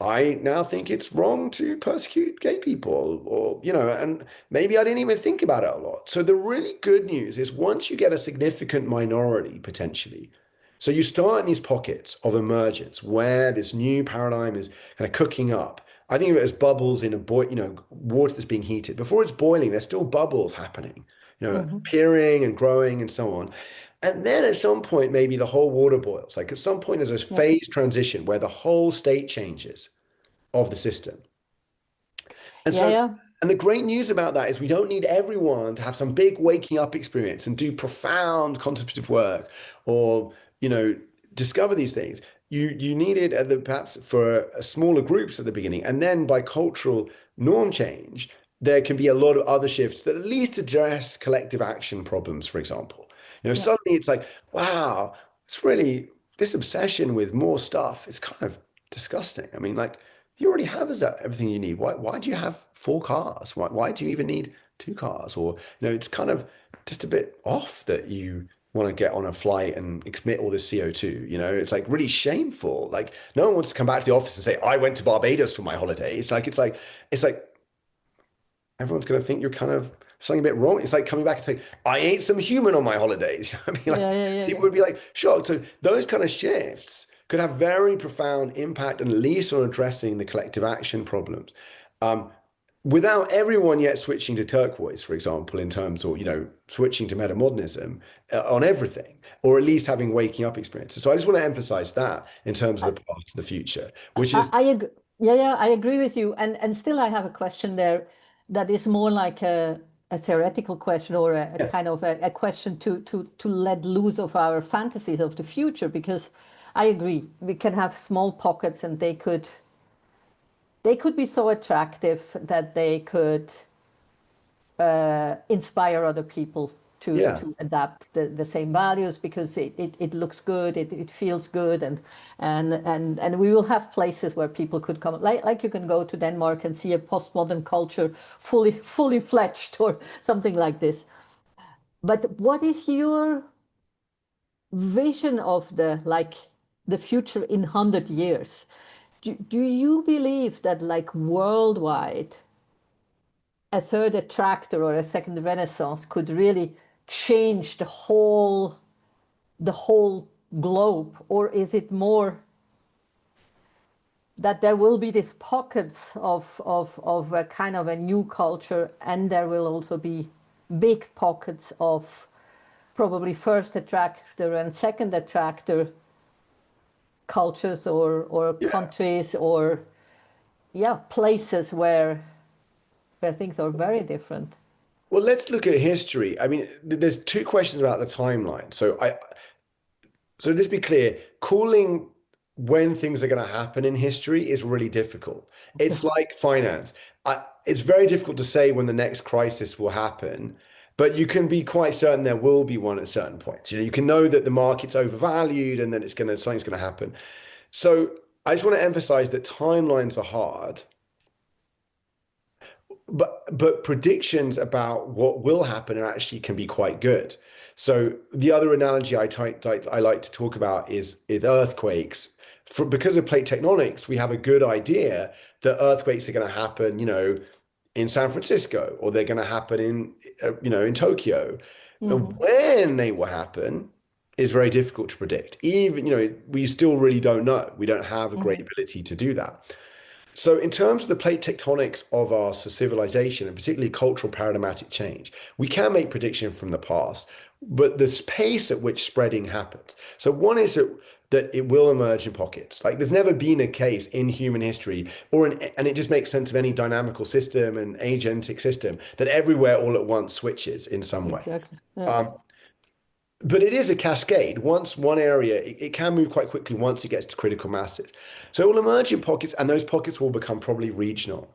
I now think it's wrong to persecute gay people, or and maybe I didn't even think about it a lot. So the really good news is once you get a significant minority potentially, so you start in these pockets of emergence where this new paradigm is kind of cooking up. I think of it as bubbles in a water that's being heated. Before it's boiling, there's still bubbles happening, Hmm. appearing and growing and so on. And then at some point, maybe the whole water boils. Like at some point, there's a Yeah. phase transition where the whole state changes of the system. And Yeah, so, yeah. and the great news about that is we don't need everyone to have some big waking up experience and do profound contemplative work or, discover these things. You need it perhaps for smaller groups at the beginning. And then by cultural norm change, there can be a lot of other shifts that at least address collective action problems, for example. Yeah. Suddenly it's like, wow, it's really this obsession with more stuff. It's kind of disgusting. I mean, like, you already have everything you need. Why do you have four cars? Why do you even need two cars? Or, it's kind of just a bit off that you want to get on a flight and emit all this CO2. You know, it's like really shameful. Like no one wants to come back to the office and say, I went to Barbados for my holiday. It's like everyone's going to think you're kind of something a bit wrong. It's like coming back and saying, I ate some human on my holidays. I mean, like Yeah, yeah, yeah, people yeah. would be like shocked. So those kind of shifts could have very profound impact, and at least on addressing the collective action problems. Um, Without everyone yet switching to turquoise, for example, in terms of, switching to metamodernism on everything, or at least having waking up experiences. So I just want to emphasize that in terms of the past to the future, which is, I agree. Yeah, yeah, I agree with you. And still, I have a question there that is more like a theoretical question, or a yeah, kind of a question to let loose of our fantasies of the future. Because I agree, we can have small pockets, and they could be so attractive that they could inspire other people to yeah. to adapt the same values, because it looks good, it feels good, and we will have places where people could come, like you can go to Denmark and see a postmodern culture fully fledged, or something like this. But what is your vision of the future in 100 years? Do you believe that, like, worldwide, a third attractor or a second renaissance could really change the whole globe? Or is it more that there will be these pockets of a kind of a new culture, and there will also be big pockets of probably first attractor and second attractor cultures, or Yeah. countries, or, yeah, places where things are very different? Well, let's look at history. I mean, there's two questions about the timeline. So let's be clear, calling when things are going to happen in history is really difficult. It's like finance. It's very difficult to say when the next crisis will happen, but you can be quite certain there will be one at certain points. You can know that the market's overvalued and then something's going to happen. So I just want to emphasize that timelines are hard, but predictions about what will happen actually can be quite good. So the other analogy I like to talk about is earthquakes. Because of plate tectonics, we have a good idea that earthquakes are going to happen, in San Francisco, or they're going to happen in Tokyo. And Hmm. when they will happen is very difficult to predict. Even, we still really don't know. We don't have a great Hmm. ability to do that. So, in terms of the plate tectonics of our civilization, and particularly cultural paradigmatic change, we can make prediction from the past, but the pace at which spreading happens. So, one is that it will emerge in pockets. Like there's never been a case in human history, and it just makes sense of any dynamical system and agentic system, that everywhere all at once switches in some way. Exactly. Yeah. Um, but it is a cascade. Once one area, it can move quite quickly once it gets to critical masses. So it will emerge in pockets, and those pockets will become probably regional.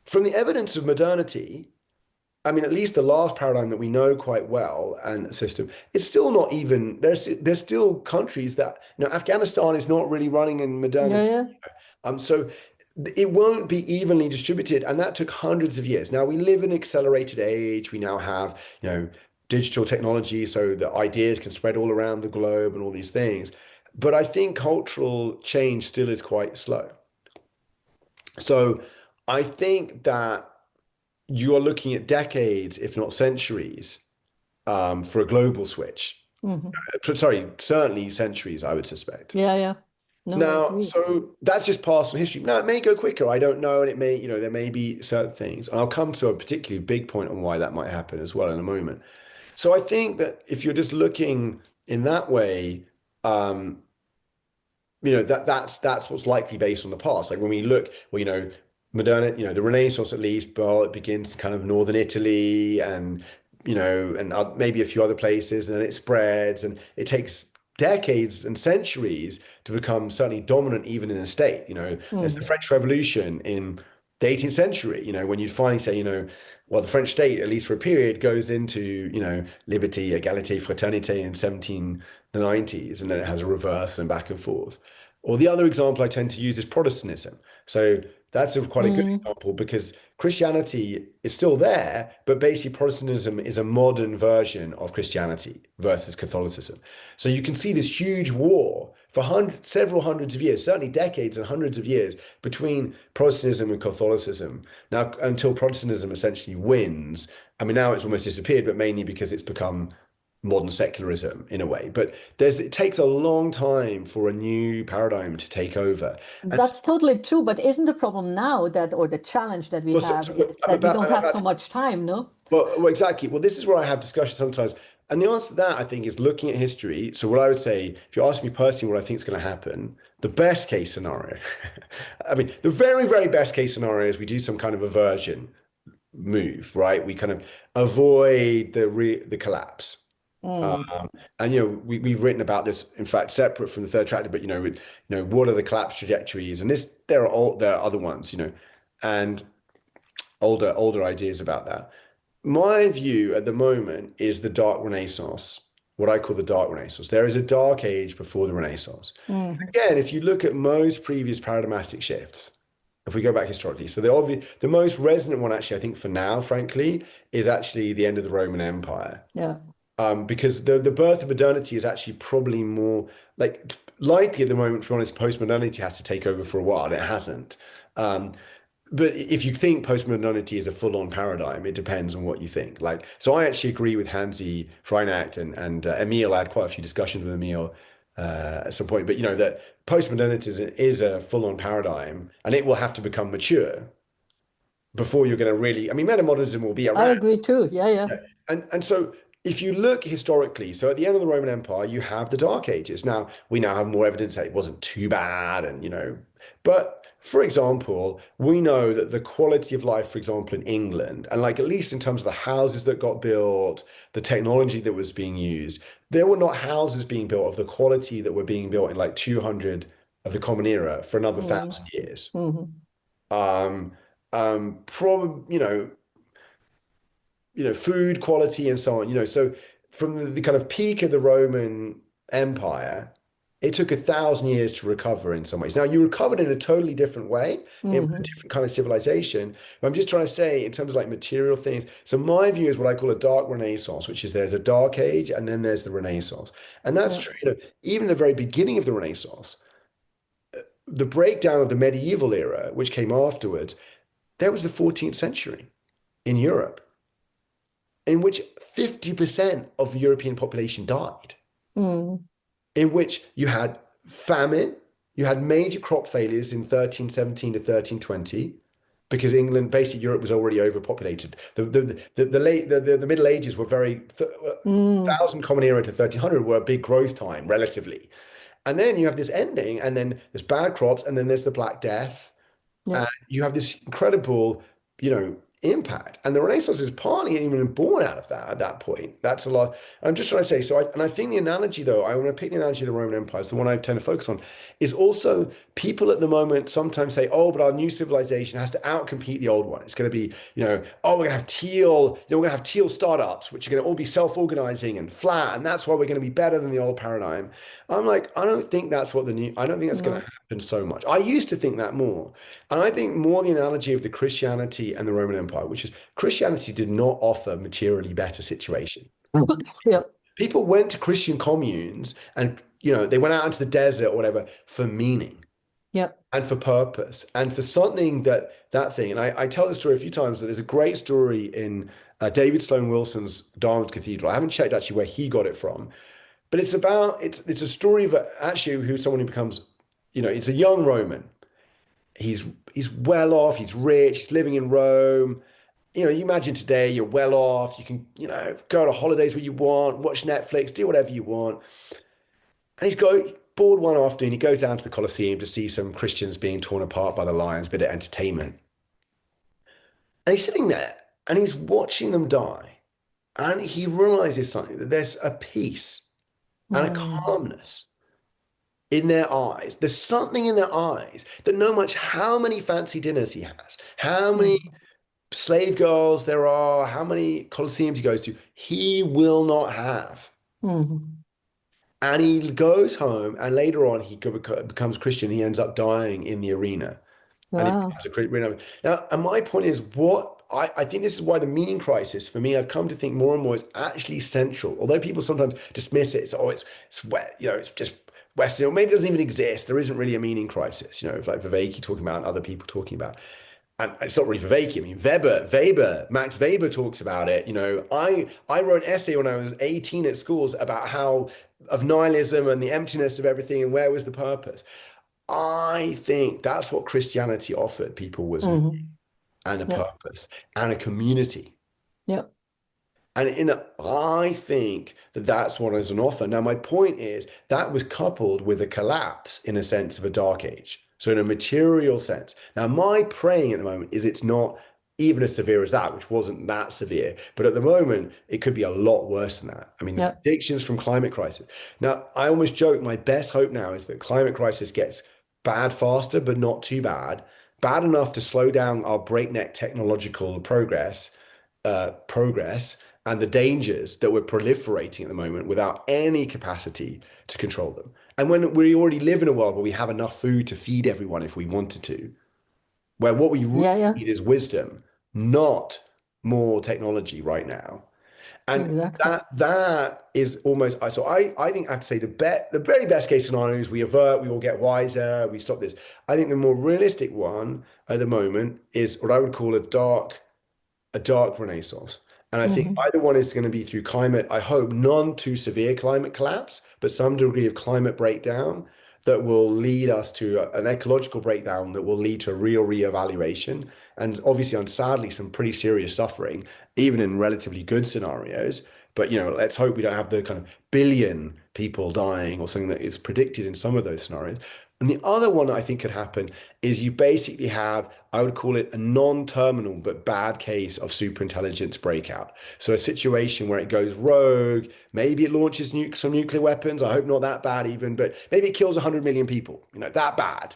From the evidence of modernity, I mean, at least the last paradigm that we know quite well and system, it's still not even, there's still countries that, Afghanistan is not really running in Yeah, modernity. yeah. So it won't be evenly distributed, and that took hundreds of years. Now we live in an accelerated age. We now have, digital technology, so the ideas can spread all around the globe and all these things. But I think cultural change still is quite slow. So I think that you are looking at decades, if not centuries, for a global switch. Hmm. Sorry, certainly centuries, I would suspect. Yeah, yeah. No, I Now, agree. so that's just past history. Now, it may go quicker. I don't know. And it may, there may be certain things. And I'll come to a particularly big point on why that might happen as well in a moment. So I think that if you're just looking in that way, um, that's what's likely based on the past. Like when we look, well, modern, the Renaissance at least, well, it begins kind of northern Italy and maybe a few other places, and then it spreads, and it takes decades and centuries to become certainly dominant even in a state. There's the Hmm. French Revolution in the 18th century, when you finally say, well, the French state, at least for a period, goes into, liberty, égalité, fraternité in 1790s, and then it has a reverse and back and forth. Or the other example I tend to use is Protestantism. So That's quite a good Mm. example because Christianity is still there, but basically Protestantism is a modern version of Christianity versus Catholicism. So you can see this huge war for several hundreds of years, certainly decades and hundreds of years between Protestantism and Catholicism. Now, until Protestantism essentially wins, I mean, now it's almost disappeared, but mainly because it's become modern secularism in a way. But it takes a long time for a new paradigm to take over. And That's totally true, but isn't the problem now that, or the challenge that we well, have is that we don't I'm have about so much time, no? well, exactly. Well, this is where I have discussions sometimes. And the answer to that, I think, is looking at history. So, what I would say, if you ask me personally what I think is going to happen, the best case scenario, I mean, the very, very best case scenario is we do some kind of aversion move, right? We kind of avoid the collapse. Mm. Um, and we've written about this, in fact, separate from the Third Attractor, but what are the collapse trajectories? And there are other ones, and older ideas about that. My view at the moment is the Dark Renaissance, what I call the Dark Renaissance. There is a dark age before the Renaissance. Mm. Again, if you look at most previous paradigmatic shifts, if we go back historically, so the most resonant one, actually, I think for now, frankly, is actually the end of the Roman Empire. Yeah. Because the birth of modernity is actually probably more like likely at the moment, to be honest, post-modernity has to take over for a while, and it hasn't. Um, but if you think postmodernity is a full-on paradigm, it depends on what you think. Like, so I actually agree with Hansi Freinacht and Emil. I had quite a few discussions with Emil at some point, but that postmodernity is a full-on paradigm, and it will have to become mature before you're going to really. I mean, metamodernism will be I around. agree too. Yeah, yeah. Yeah. And so if you look historically, so at the end of the Roman Empire, you have the Dark Ages. Now, we now have more evidence that it wasn't too bad, but for example, we know that the quality of life, for example, in England, and like at least in terms of the houses that got built, the technology that was being used, there were not houses being built of the quality that were being built in like 200 of the Common Era for another Mm. 1,000 years. Hmm. Um, probably, food quality and so on. So from the kind of peak of the Roman Empire, it took 1,000 years to recover in some ways. Now you recovered in a totally different way, in a Hmm. different kind of civilization. But I'm just trying to say, in terms of like material things. So my view is what I call a dark Renaissance, which is there's a dark age and then there's the Renaissance, and that's Yeah. true. Even the very beginning of the Renaissance, the breakdown of the medieval era, which came afterwards, there was the 14th century in Europe, in which 50% of the European population died, Mm. in which you had famine, you had major crop failures in 1317 to 1320, because England, basically Europe was already overpopulated. The Middle Ages were very, Mm. 1000 Common Era to 1300 were a big growth time relatively. And then you have this ending, and then there's bad crops, and then there's the Black Death, Yeah. and you have this incredible, impact. And the Renaissance is partly even born out of that at that point. That's a lot. I'm just trying to say, and I think the analogy, though, I want to pick the analogy of the Roman Empire, it's the one I tend to focus on, is also people at the moment sometimes say, oh, but our new civilization has to outcompete the old one. It's going to be, oh, we're going to have we're going to have teal startups, which are going to all be self-organizing and flat, and that's why we're going to be better than the old paradigm. I'm like, I don't think that's I don't think that's going to No. happen so much. I used to think that more. And I think more the analogy of the Christianity and the Roman Empire, which is Christianity did not offer materially better situation. Yeah. People went to Christian communes and, they went out into the desert or whatever for meaning Yeah. and for purpose and for something that thing. And I tell the story a few times that there's a great story in David Sloan Wilson's Dartmouth Cathedral. I haven't checked actually where he got it from, but it's a story of actually someone who becomes, it's a young Roman. He's he's well off, he's rich, he's living in Rome. You imagine today you're well off, you can, go to holidays where you want, watch Netflix, do whatever you want. And bored one afternoon, he goes down to the Colosseum to see some Christians being torn apart by the lions, bit of entertainment. And he's sitting there and he's watching them die. And he realizes something, that there's a peace and a Mm. calmness in their eyes. There's something in their eyes that no matter how many fancy dinners he has, how many Mm. slave girls there are, how many Colosseums he goes to, he will not have. Mm. And he goes home, and later on, becomes Christian. He ends up dying in the arena. and it Wow. becomes a critical. Now, and my point is, what I think this is why the meaning crisis for me, I've come to think more and more is actually central. Although people sometimes dismiss it, it's oh, it's wet, it's just Western, or maybe it doesn't even exist. There isn't really a meaning crisis, like Viveki talking about and other people talking about. And it's not really Viveki. I mean, Max Weber talks about it. I wrote an essay when I was 18 at schools about how of nihilism and the emptiness of everything and where was the purpose. I think that's what Christianity offered people was meaning Hmm. and a Yep. purpose and a community. Yep. And I think that that's what is an offer. Now, my point is that was coupled with a collapse in a sense of a dark age. So in a material sense. Now, my praying at the moment is it's not even as severe as that, which wasn't that severe. But at the moment, it could be a lot worse than that. I mean, the Yep. predictions from climate crisis. Now, I almost joke, my best hope now is that climate crisis gets bad faster, but not too bad. Bad enough to slow down our breakneck technological progress and the dangers that we're proliferating at the moment without any capacity to control them. And when we already live in a world where we have enough food to feed everyone if we wanted to, where what we really Yeah. Yeah. need is wisdom, not more technology right now. And Exactly. that is almost so I think I have to say the very best case scenario is we avert, we all get wiser, we stop this. I think the more realistic one at the moment is what I would call a dark renaissance. And I think Hmm. either one is going to be through climate, I hope none too severe climate collapse, but some degree of climate breakdown that will lead us to an ecological breakdown that will lead to a real reevaluation. And obviously, and sadly, some pretty serious suffering, even in relatively good scenarios. But let's hope we don't have the kind of billion people dying or something that is predicted in some of those scenarios. And the other one that I think could happen is you basically have, I would call it a non-terminal but bad case of superintelligence breakout. So a situation where it goes rogue, maybe it launches some nuclear weapons. I hope not that bad even, but maybe it kills 100 million people, that bad.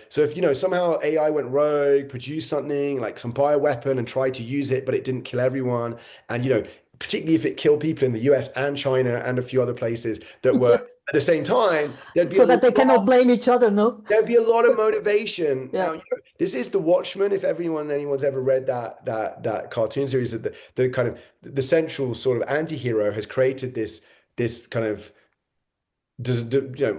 So if somehow AI went rogue, produced something like some bioweapon and tried to use it, but it didn't kill everyone, and particularly if it killed people in the US and China and a few other places that were Yes. at the same time, So that they cannot blame each other, no? there'd be a lot of motivation. Now, Yeah. this is The Watchmen. If anyone's ever read that cartoon series, that the kind of the central sort of anti-hero has created this kind of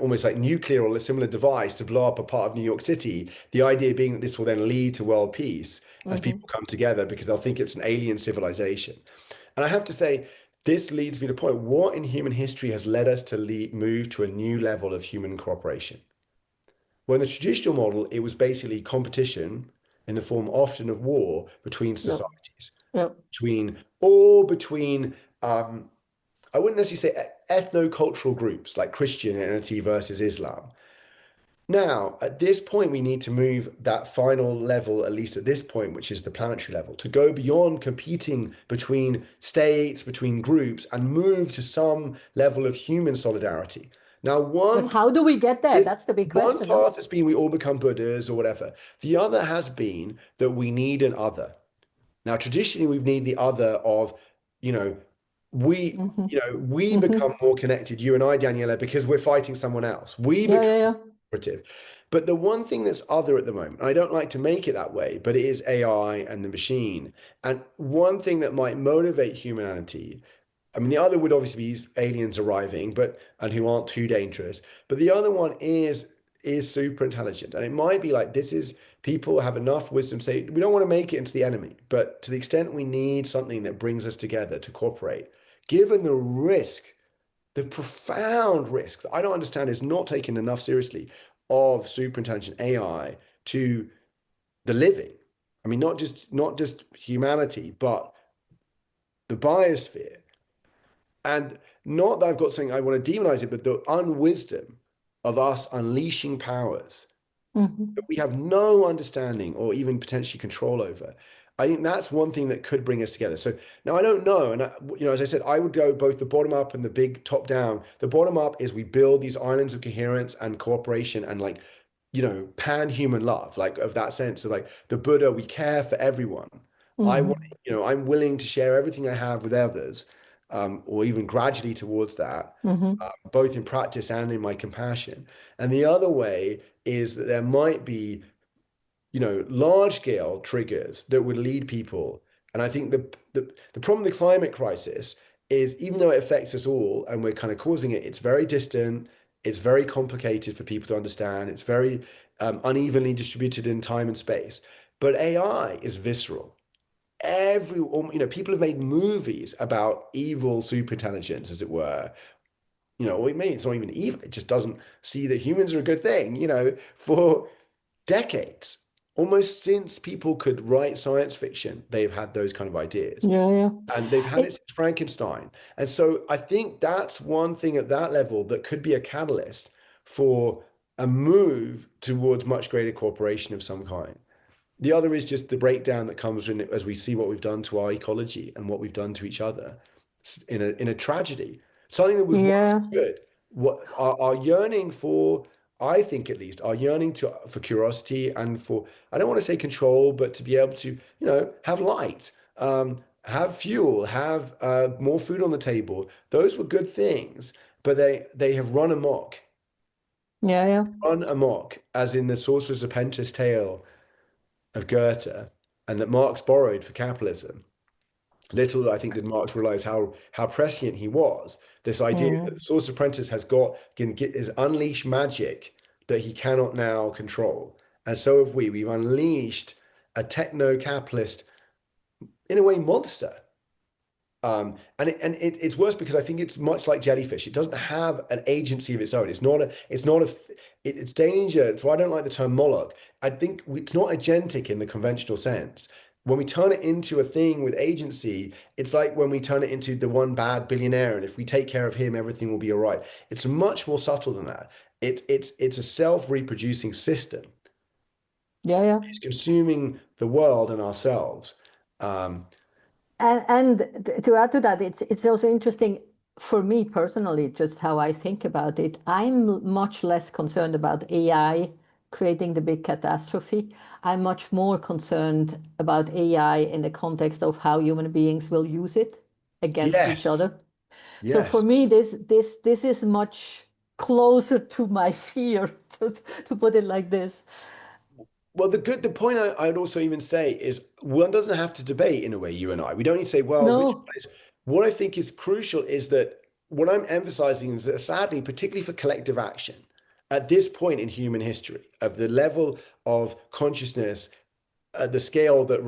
almost like nuclear or a similar device to blow up a part of New York City. The idea being that this will then lead to world peace as Hmm. people come together because they'll think it's an alien civilization. And I have to say, this leads me to point, what in human history has led us to move to a new level of human cooperation? Well, in the traditional model, it was basically competition in the form often of war between Yep. societies, Yep. between I wouldn't necessarily say ethno-cultural groups like Christianity versus Islam. Now, at this point, we need to move that final level, at least at this point, which is the planetary level, to go beyond competing between states, between groups, and move to some level of human solidarity. Now, But how do we get there? That's the big one question, no? path has been we all become Buddhas or whatever. The other has been that we need an other. Now, traditionally, we've needed the other of, you know, we, Hmm. we Hmm. become more connected, you and I, Daniela, because we're fighting someone else. We Yeah, become yeah, yeah. cooperative. But the one thing that's other at the moment, and I don't like to make it that way, but it is AI and the machine. And one thing that might motivate humanity, I mean, the other would obviously be aliens arriving, and who aren't too dangerous. But the other one is super intelligent, and it might be like this is people have enough wisdom to say we don't want to make it into the enemy, but to the extent we need something that brings us together to cooperate, given the risk, the profound risk that I don't understand is not taken enough seriously of super intelligent AI to the living. I mean, not just humanity, but the biosphere. And not that I've got something I want to demonize it, but the unwisdom of us unleashing powers that Hmm. we have no understanding or even potentially control over. I think that's one thing that could bring us together. So now I don't know, and as I said, I would go both the bottom up and the big top down. The bottom up is we build these islands of coherence and cooperation and pan-human love, like of that sense of like the Buddha, we care for everyone. I want, Hmm. I'm willing to share everything I have with others, or even gradually towards that, Hmm. both in practice and in my compassion. And the other way is that there might be large scale triggers that would lead people. And I think the problem with the climate crisis is, even though it affects us all and we're kind of causing it, it's very distant, it's very complicated for people to understand, it's very unevenly distributed in time and space. But AI is visceral. People have made movies about evil superintelligence, as it were. Or maybe it's not even evil, it just doesn't see that humans are a good thing, for decades. Almost since people could write science fiction, they've had those kind of ideas. Yeah, yeah. And they've had it It, since Frankenstein. And so I think that's one thing at that level that could be a catalyst for a move towards much greater cooperation of some kind. The other is just the breakdown that comes in as we see what we've done to our ecology and what we've done to each other in a tragedy. Something that was once yeah, good. What our yearning for, I think at least, our yearning for curiosity and for, I don't want to say control, but to be able to, have light, have fuel, have more food on the table. Those were good things, but they have run amok. yeah, yeah. Run amok, as in the Sorcerer's Apprentice tale of Goethe, and that Marx borrowed for capitalism. Little, I think, did Marx realize how prescient he was. This idea that the Mm. Sorcerer's Apprentice can get his unleashed magic that he cannot now control. And so have we. We've unleashed a techno-capitalist, in a way, monster. It's worse because I think it's much like jellyfish. It doesn't have an agency of its own. It's danger. It's why I don't like the term Moloch. I think it's not agentic in the conventional sense. When we turn it into a thing with agency, it's like when we turn it into the one bad billionaire, and if we take care of him, everything will be all right. It's much more subtle than that. It's a self-reproducing system. Yeah, yeah. It's consuming the world and ourselves. Um, And to add to that, it's also interesting for me personally, just how I think about it. I'm much less concerned about AI creating the big catastrophe. I'm much more concerned about AI in the context of how human beings will use it against each yes, other. So for yes. me, this is much closer to my fear, to put it like this. Well, the point I'd also even say is, one doesn't have to debate in a way, you and I. We don't need to say, well, which No. one is. What I think is crucial is that what I'm emphasizing is that, sadly, particularly for collective action, at this point in human history, of the level of consciousness, the scale that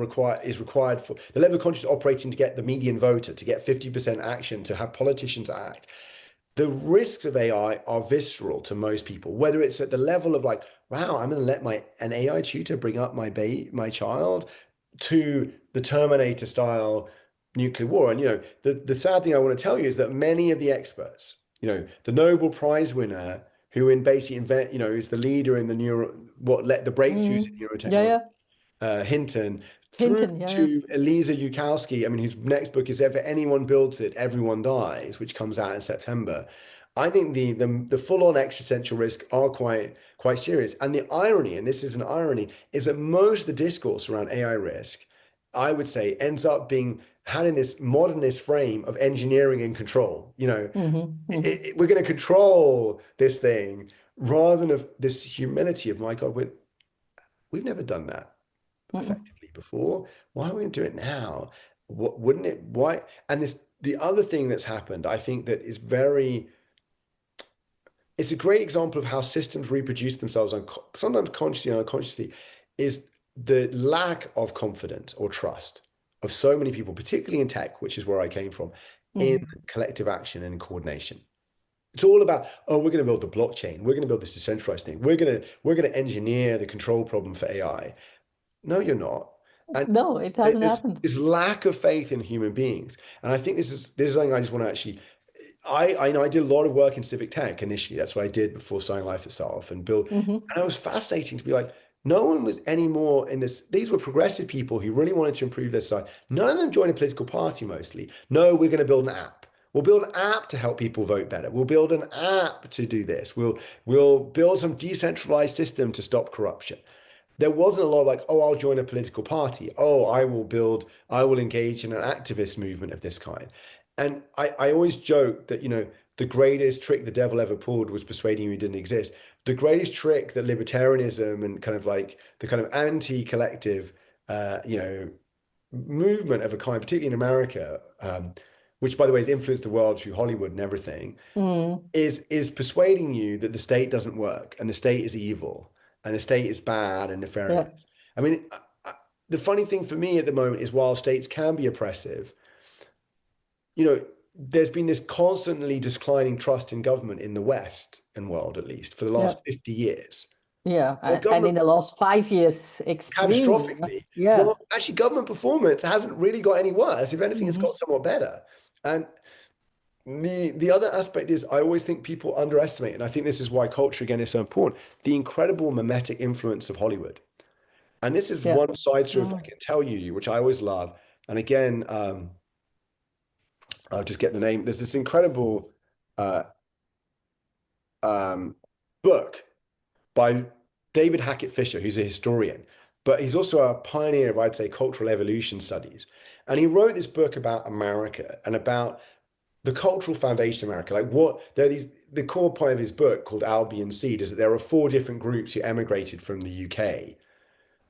is required for the level of consciousness operating to get the median voter, to get 50% action, to have politicians act, the risks of AI are visceral to most people, whether it's at the level of like, wow, I'm going to let an AI tutor bring up my child, to the Terminator style nuclear war. And the sad thing I want to tell you is that many of the experts, the Nobel Prize winner who in basically is the leader in the what let the breakthroughs Mm. in Yeah, neurotechnology, yeah. Hinton, through Hinton, yeah, yeah. to Elisa Yudkowsky, I mean, whose next book is If Anyone Builds It, Everyone Dies, which comes out in September. I think the full-on existential risks are quite serious. And the irony, and this is an irony, is that most of the discourse around AI risk, I would say, ends up being had in this modernist frame of engineering and control. Hmm, hmm. We're going to control this thing, rather than of this humility of, my God, we've never done that Mm-mm. effectively before. Why are we going to do it now? What wouldn't it? Why? And the other thing that's happened, I think, that is it's a great example of how systems reproduce themselves, sometimes consciously and unconsciously, is the lack of confidence or trust of so many people, particularly in tech, which is where I came from, in Hmm. collective action and in coordination. It's all about, oh, we're going to build the blockchain. We're going to build this decentralized thing. We're going to engineer the control problem for AI. No, you're not. And No, it hasn't there's happened. this lack of faith in human beings. And I think this is something I just want to actually. I did a lot of work in civic tech initially. That's what I did before starting life itself and build. Hmm. And it was fascinating to be like, no one was any more in this. These were progressive people who really wanted to improve their society. None of them joined a political party mostly. No, we're going to build an app. We'll build an app to help people vote better. We'll build an app to do this. We'll build some decentralized system to stop corruption. There wasn't a lot of like, oh, I'll join a political party. Oh, I will engage in an activist movement of this kind. And I always joke that, the greatest trick the devil ever pulled was persuading you he didn't exist. The greatest trick that libertarianism and kind of like the kind of anti-collective, you know, movement of a kind, particularly in America, which by the way has influenced the world through Hollywood and everything, Mm. is persuading you that the state doesn't work and the state is evil and the state is bad and Yeah. nefarious. I mean, the funny thing for me at the moment is while states can be oppressive, you know, there's been this constantly declining trust in government in the West and world, at least for the Yeah. last 50 years. Yeah. Well, And in government the last 5 years, extremely. catastrophically. Yeah. Well, actually, government performance hasn't really got any worse. If anything, it's Hmm. got somewhat better. And the other aspect is I always think people underestimate, and I think this is why culture again is so important, the incredible mimetic influence of Hollywood. And this is Yeah. one side story, if I Mm. can tell you, which I always love. And again, I'll just get the name. There's this incredible uh, um, book by David Hackett Fisher, who's a historian, but he's also a pioneer of, I'd say, cultural evolution studies. And he wrote this book about America and about the cultural foundation of America. Like what there are these, the core point of his book called Albion Seed is that there are four different groups who emigrated from the UK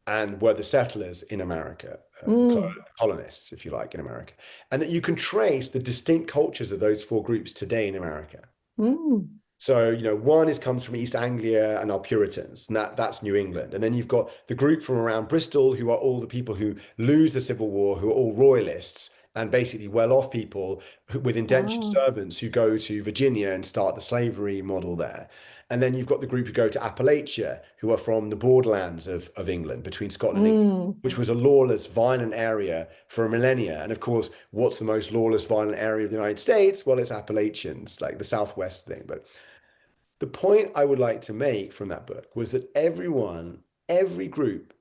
and were the settlers in America, the Mm. colonists, if you like, in America, and that you can trace the distinct cultures of those four groups today in America. Mm. So, you know, one is comes from East Anglia and are Puritans, and that's New England. And then you've got the group from around Bristol, who are all the people who lose the Civil War, who are all royalists and basically well-off people with indentured Ah. servants who go to Virginia and start the slavery model there. And then you've got the group who go to Appalachia, who are from the borderlands of England, between Scotland and England, Mm. which was a lawless, violent area for millennia. And of course, what's the most lawless, violent area of the United States? Well, it's Appalachians, like the Southwest thing. But the point I would like to make from that book was that everyone, every group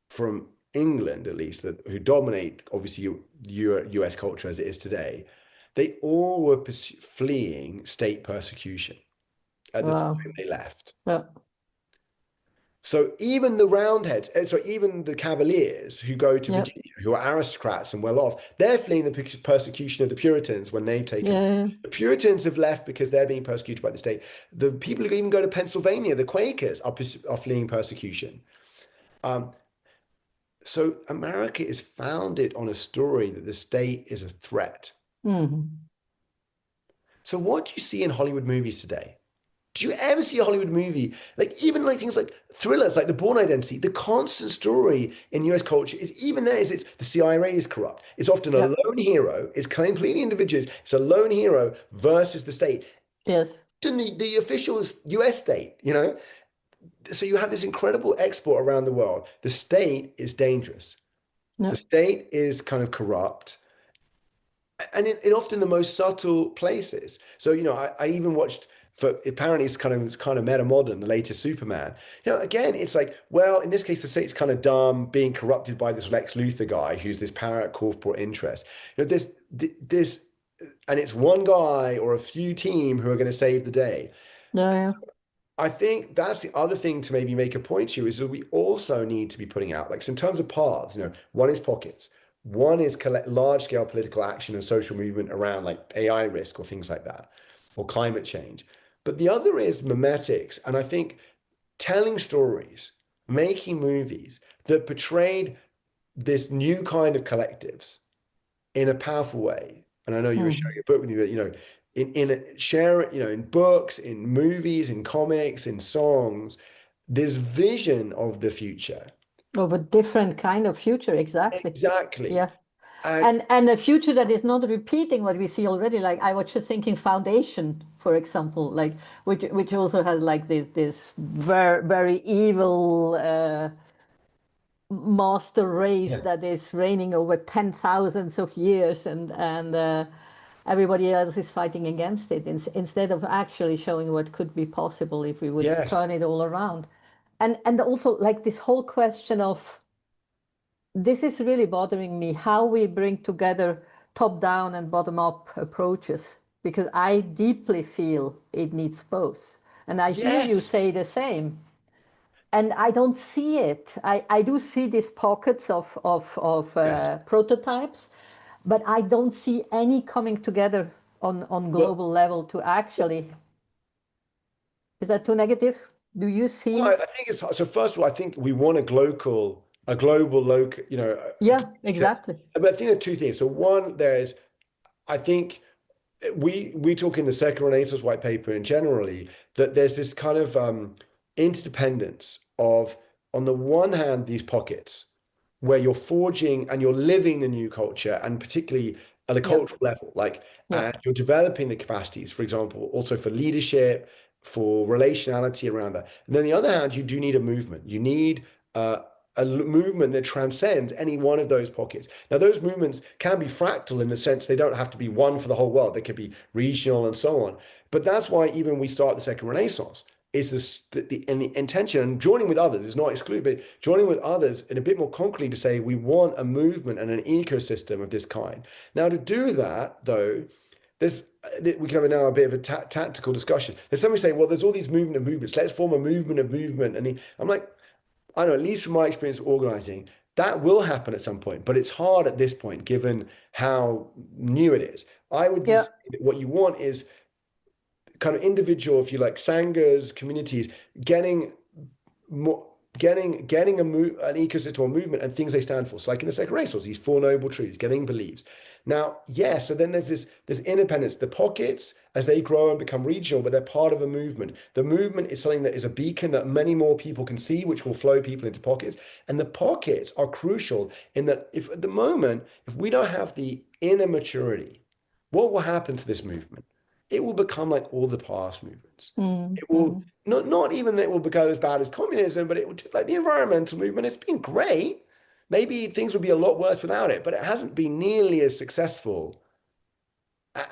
from England, at least, that who dominate obviously US culture as it is today, they all were fleeing state persecution at the Wow. time they left. Yeah. So even the Roundheads, so even the Cavaliers who go to Yeah. Virginia, who are aristocrats and well off, they're fleeing the persecution of the Puritans when they've taken. Yeah. The Puritans have left because they're being persecuted by the state. The people who even go to Pennsylvania, the Quakers, are fleeing persecution. Um, so America is founded on a story that the state is a threat. Mm. So what do you see in Hollywood movies today? Do you ever see a Hollywood movie, like even like things like thrillers, like The Bourne Identity? The constant story in US culture is even there is it's the CIA is corrupt. It's often a Yeah. lone hero. It's completely individualist. It's a lone hero versus the state. Yes. The official US state, you know? So you have this incredible export around the world. The state is dangerous. Yeah. The state is kind of corrupt and in often the most subtle places. So, you know, I even watched for apparently it's kind of meta modern, the latest Superman. You know, again, it's like, well, in this case, the state's kind of dumb, being corrupted by this Lex Luthor guy who's this power corporate interest. You know, this, and it's one guy or a few team who are going to save the day. Yeah. I think that's the other thing to maybe make a point to is that we also need to be putting out, like, so in terms of paths, you know, one is pockets, one is large scale political action and social movement around like AI risk or things like that, or climate change. But the other is memetics. And I think telling stories, making movies that portrayed this new kind of collectives in a powerful way. And I know you were sharing Mm. a book with me, but you know, share it, you know, in books, in movies, in comics, in songs, this vision of the future. Of a different kind of future, exactly. Exactly. Yeah. And And a future that is not repeating what we see already. Like I was just thinking Foundation, for example, like which also has like this very very evil master race yeah, that is reigning over 10,000s of years, and everybody else is fighting against it instead of actually showing what could be possible if we would yes, turn it all around. And also like this whole question of this is really bothering me, how we bring together top down and bottom up approaches, because I deeply feel it needs both. And I hear you yes, say the same. And I don't see it. I do see these pockets of yes. prototypes, but I don't see any coming together on Well, global level to actually, is that too negative? Do you see? I think it's so. First of all, I think we want a global, local, Yeah, exactly. but I think there are two things. So one, there's, I think we talk in the Second Renaissance white paper and generally that there's this kind of interdependence of, on the one hand, these pockets where you're forging and you're living the new culture, and particularly at the Yeah, cultural level, like, yeah, and you're developing the capacities, for example, also for leadership, for relationality around that. And then on the other hand, you do need a movement. You need a movement that transcends any one of those pockets. Now, those movements can be fractal in the sense they don't have to be one for the whole world. They could be regional and so on. But that's why even we start the Second Renaissance is this and the intention, and joining with others is not excluded, but joining with others in a bit more concretely to say we want a movement and an ecosystem of this kind. Now, to do that, though, there's we can have now a bit of a tactical discussion. There's somebody saying, well, there's all these movement of movements. Let's form a movement of movement. And I'm like, I don't know, at least from my experience organizing, that will happen at some point, but it's hard at this point, given how new it is. I would be yeah, saying that what you want is kind of individual, if you like, sanghas, communities, getting more, getting an ecosystem or movement and things they stand for. So like in the Second Renaissance, these Four Noble Truths, getting beliefs. Now, yes, so then there's this independence, the pockets as they grow and become regional, but they're part of a movement. The movement is something that is a beacon that many more people can see, which will flow people into pockets. And the pockets are crucial in that if at the moment, if we don't have the inner maturity, what will happen to this movement? It will become like all the past movements. It will mm. not even that it will become as bad as communism, but it would, like the environmental movement. It's been great. Maybe things would be a lot worse without it, but it hasn't been nearly as successful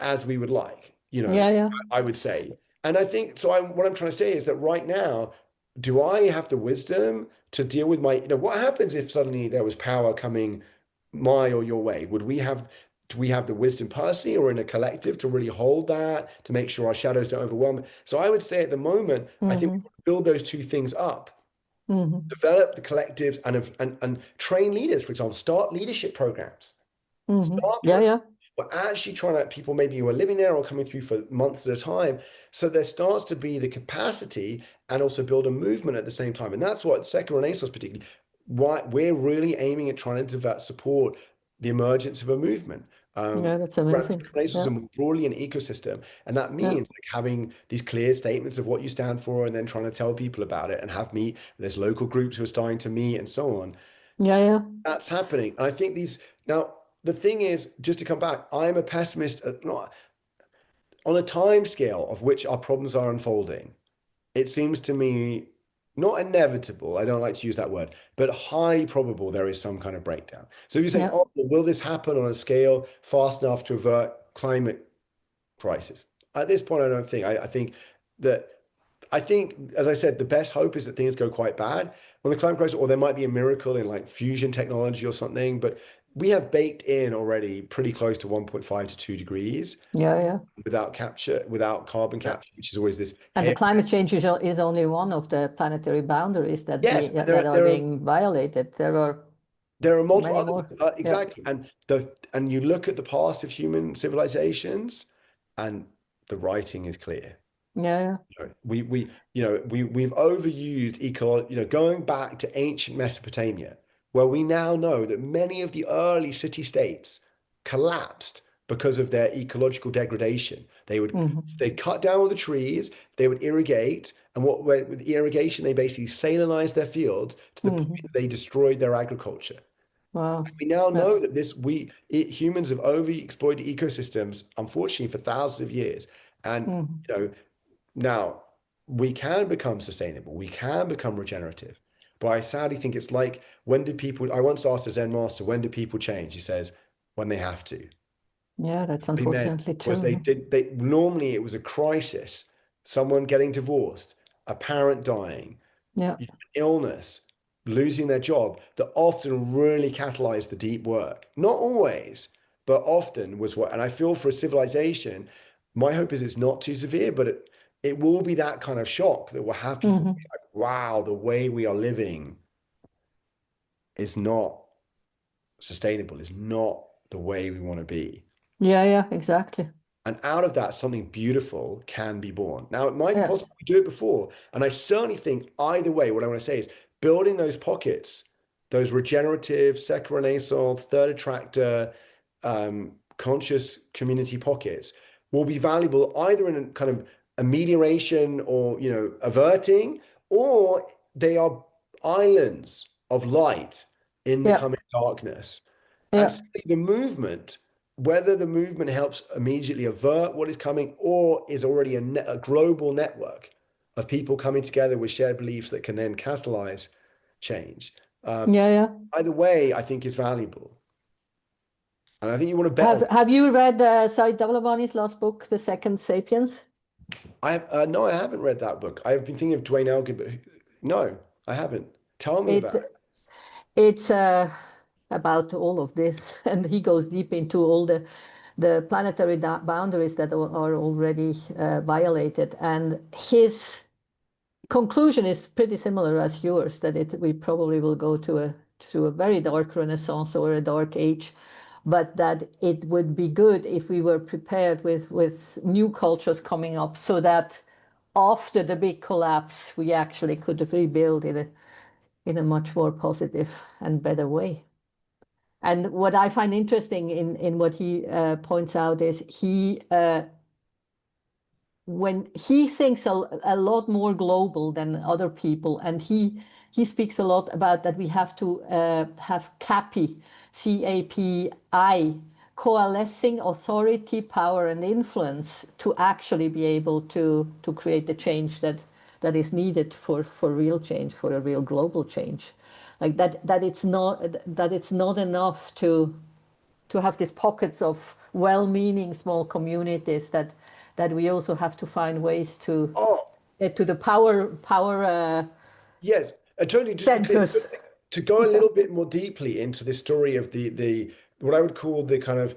as we would like, Yeah, yeah, I would say. And I think so. What I'm trying to say is that right now, do I have the wisdom to deal with what happens if suddenly there was power coming my or your way? Do we have the wisdom personally or in a collective to really hold that, to make sure our shadows don't overwhelm it? So I would say at the moment, I think we hmm build those two things up, hmm develop the collectives and train leaders, for example, start leadership programs. Start Yeah, programs. yeah, We're actually trying to people maybe who are living there or coming through for months at a time. So there starts to be the capacity and also build a movement at the same time. And that's what Second Renaissance particularly, why we're really aiming at trying to develop, support the emergence of a movement. yeah, that's Around amazing. Second Renaissance Yeah, and more broadly an ecosystem. And that yeah, means like having these clear statements of what you stand for and then trying to tell people about it and have meet. There's local groups who are starting to meet and so on. yeah, yeah, That's happening. And I think these now the thing is, just to come back, I'm a pessimist not on a time scale of which our problems are unfolding. It seems to me not inevitable, I don't like to use that word, but highly probable there is some kind of breakdown. So you're saying, yeah, oh, well, will this happen on a scale fast enough to avert climate crisis? At this point, I don't think. I think that as I said, the best hope is that things go quite bad on the climate crisis, or there might be a miracle in like fusion technology or something. But we have baked in already pretty close to 1.5 to 2 degrees yeah, yeah. without carbon Yeah. capture, which is always this. And the Hey, climate change is only one of the planetary boundaries yes, that are being violated. There are there are multiple many others more. Yeah, exactly, and you look at the past of human civilizations, and the writing is clear. yeah, yeah. We've overused going back to ancient Mesopotamia, where we now know that many of the early city states collapsed because of their ecological degradation. hmm They cut down all the trees, they would irrigate, and with irrigation, they basically salinized their fields to the point that hmm they destroyed their agriculture. Wow. We now Yeah. know that humans have overexploited ecosystems, unfortunately, for thousands of years. And hmm you know, now we can become sustainable, we can become regenerative. But I sadly think it's like I once asked a Zen master, when do people change? He says, when they have to. Yeah, that's What he meant unfortunately was true. they normally it was a crisis, someone getting divorced, a parent dying, Yeah. illness, losing their job, that often really catalyzed the deep work. Not always, but often was what, and I feel for a civilization, my hope is it's not too severe, but it will be that kind of shock that will have people be hmm like, wow, the way we are living is not sustainable, is not the way we want to be. Yeah, yeah, exactly. And out of that, something beautiful can be born. Now, it might be Yeah. possible to do it before. And I certainly think either way, what I want to say is building those pockets, those regenerative, second renaissance, third attractor, conscious community pockets will be valuable either in a kind of amelioration or, averting, or they are islands of light in the Yeah. coming darkness. And Yeah. certainly the movement, whether the movement helps immediately avert what is coming or is already a global network of people coming together with shared beliefs that can then catalyze change. Um, Yeah. Yeah. Either way, I think is valuable. And I think you want to bet on. Have you read Said Davalabani's last book, The Second Sapiens? No, I haven't read that book. I've been thinking of Dwayne Elgin, but no, I haven't. Tell me about it. It it's about all of this, and he goes deep into all the planetary boundaries that are already violated. And his conclusion is pretty similar as yours, that we probably will go to a very dark renaissance or a dark age, but that it would be good if we were prepared with new cultures coming up, so that after the big collapse we actually could rebuild in a much more positive and better way. And what I find interesting in what he points out is when he thinks a lot more global than other people, and he speaks a lot about that we have to have CAPI, coalescing authority, power, and influence to actually be able to create the change that is needed for real change, for a real global change. Like that it's not enough to have these pockets of well-meaning small communities, that we also have to find ways Oh, to the power yes, totally. Just to be clear, centers. to go a little bit more deeply into the story of the what I would call the kind of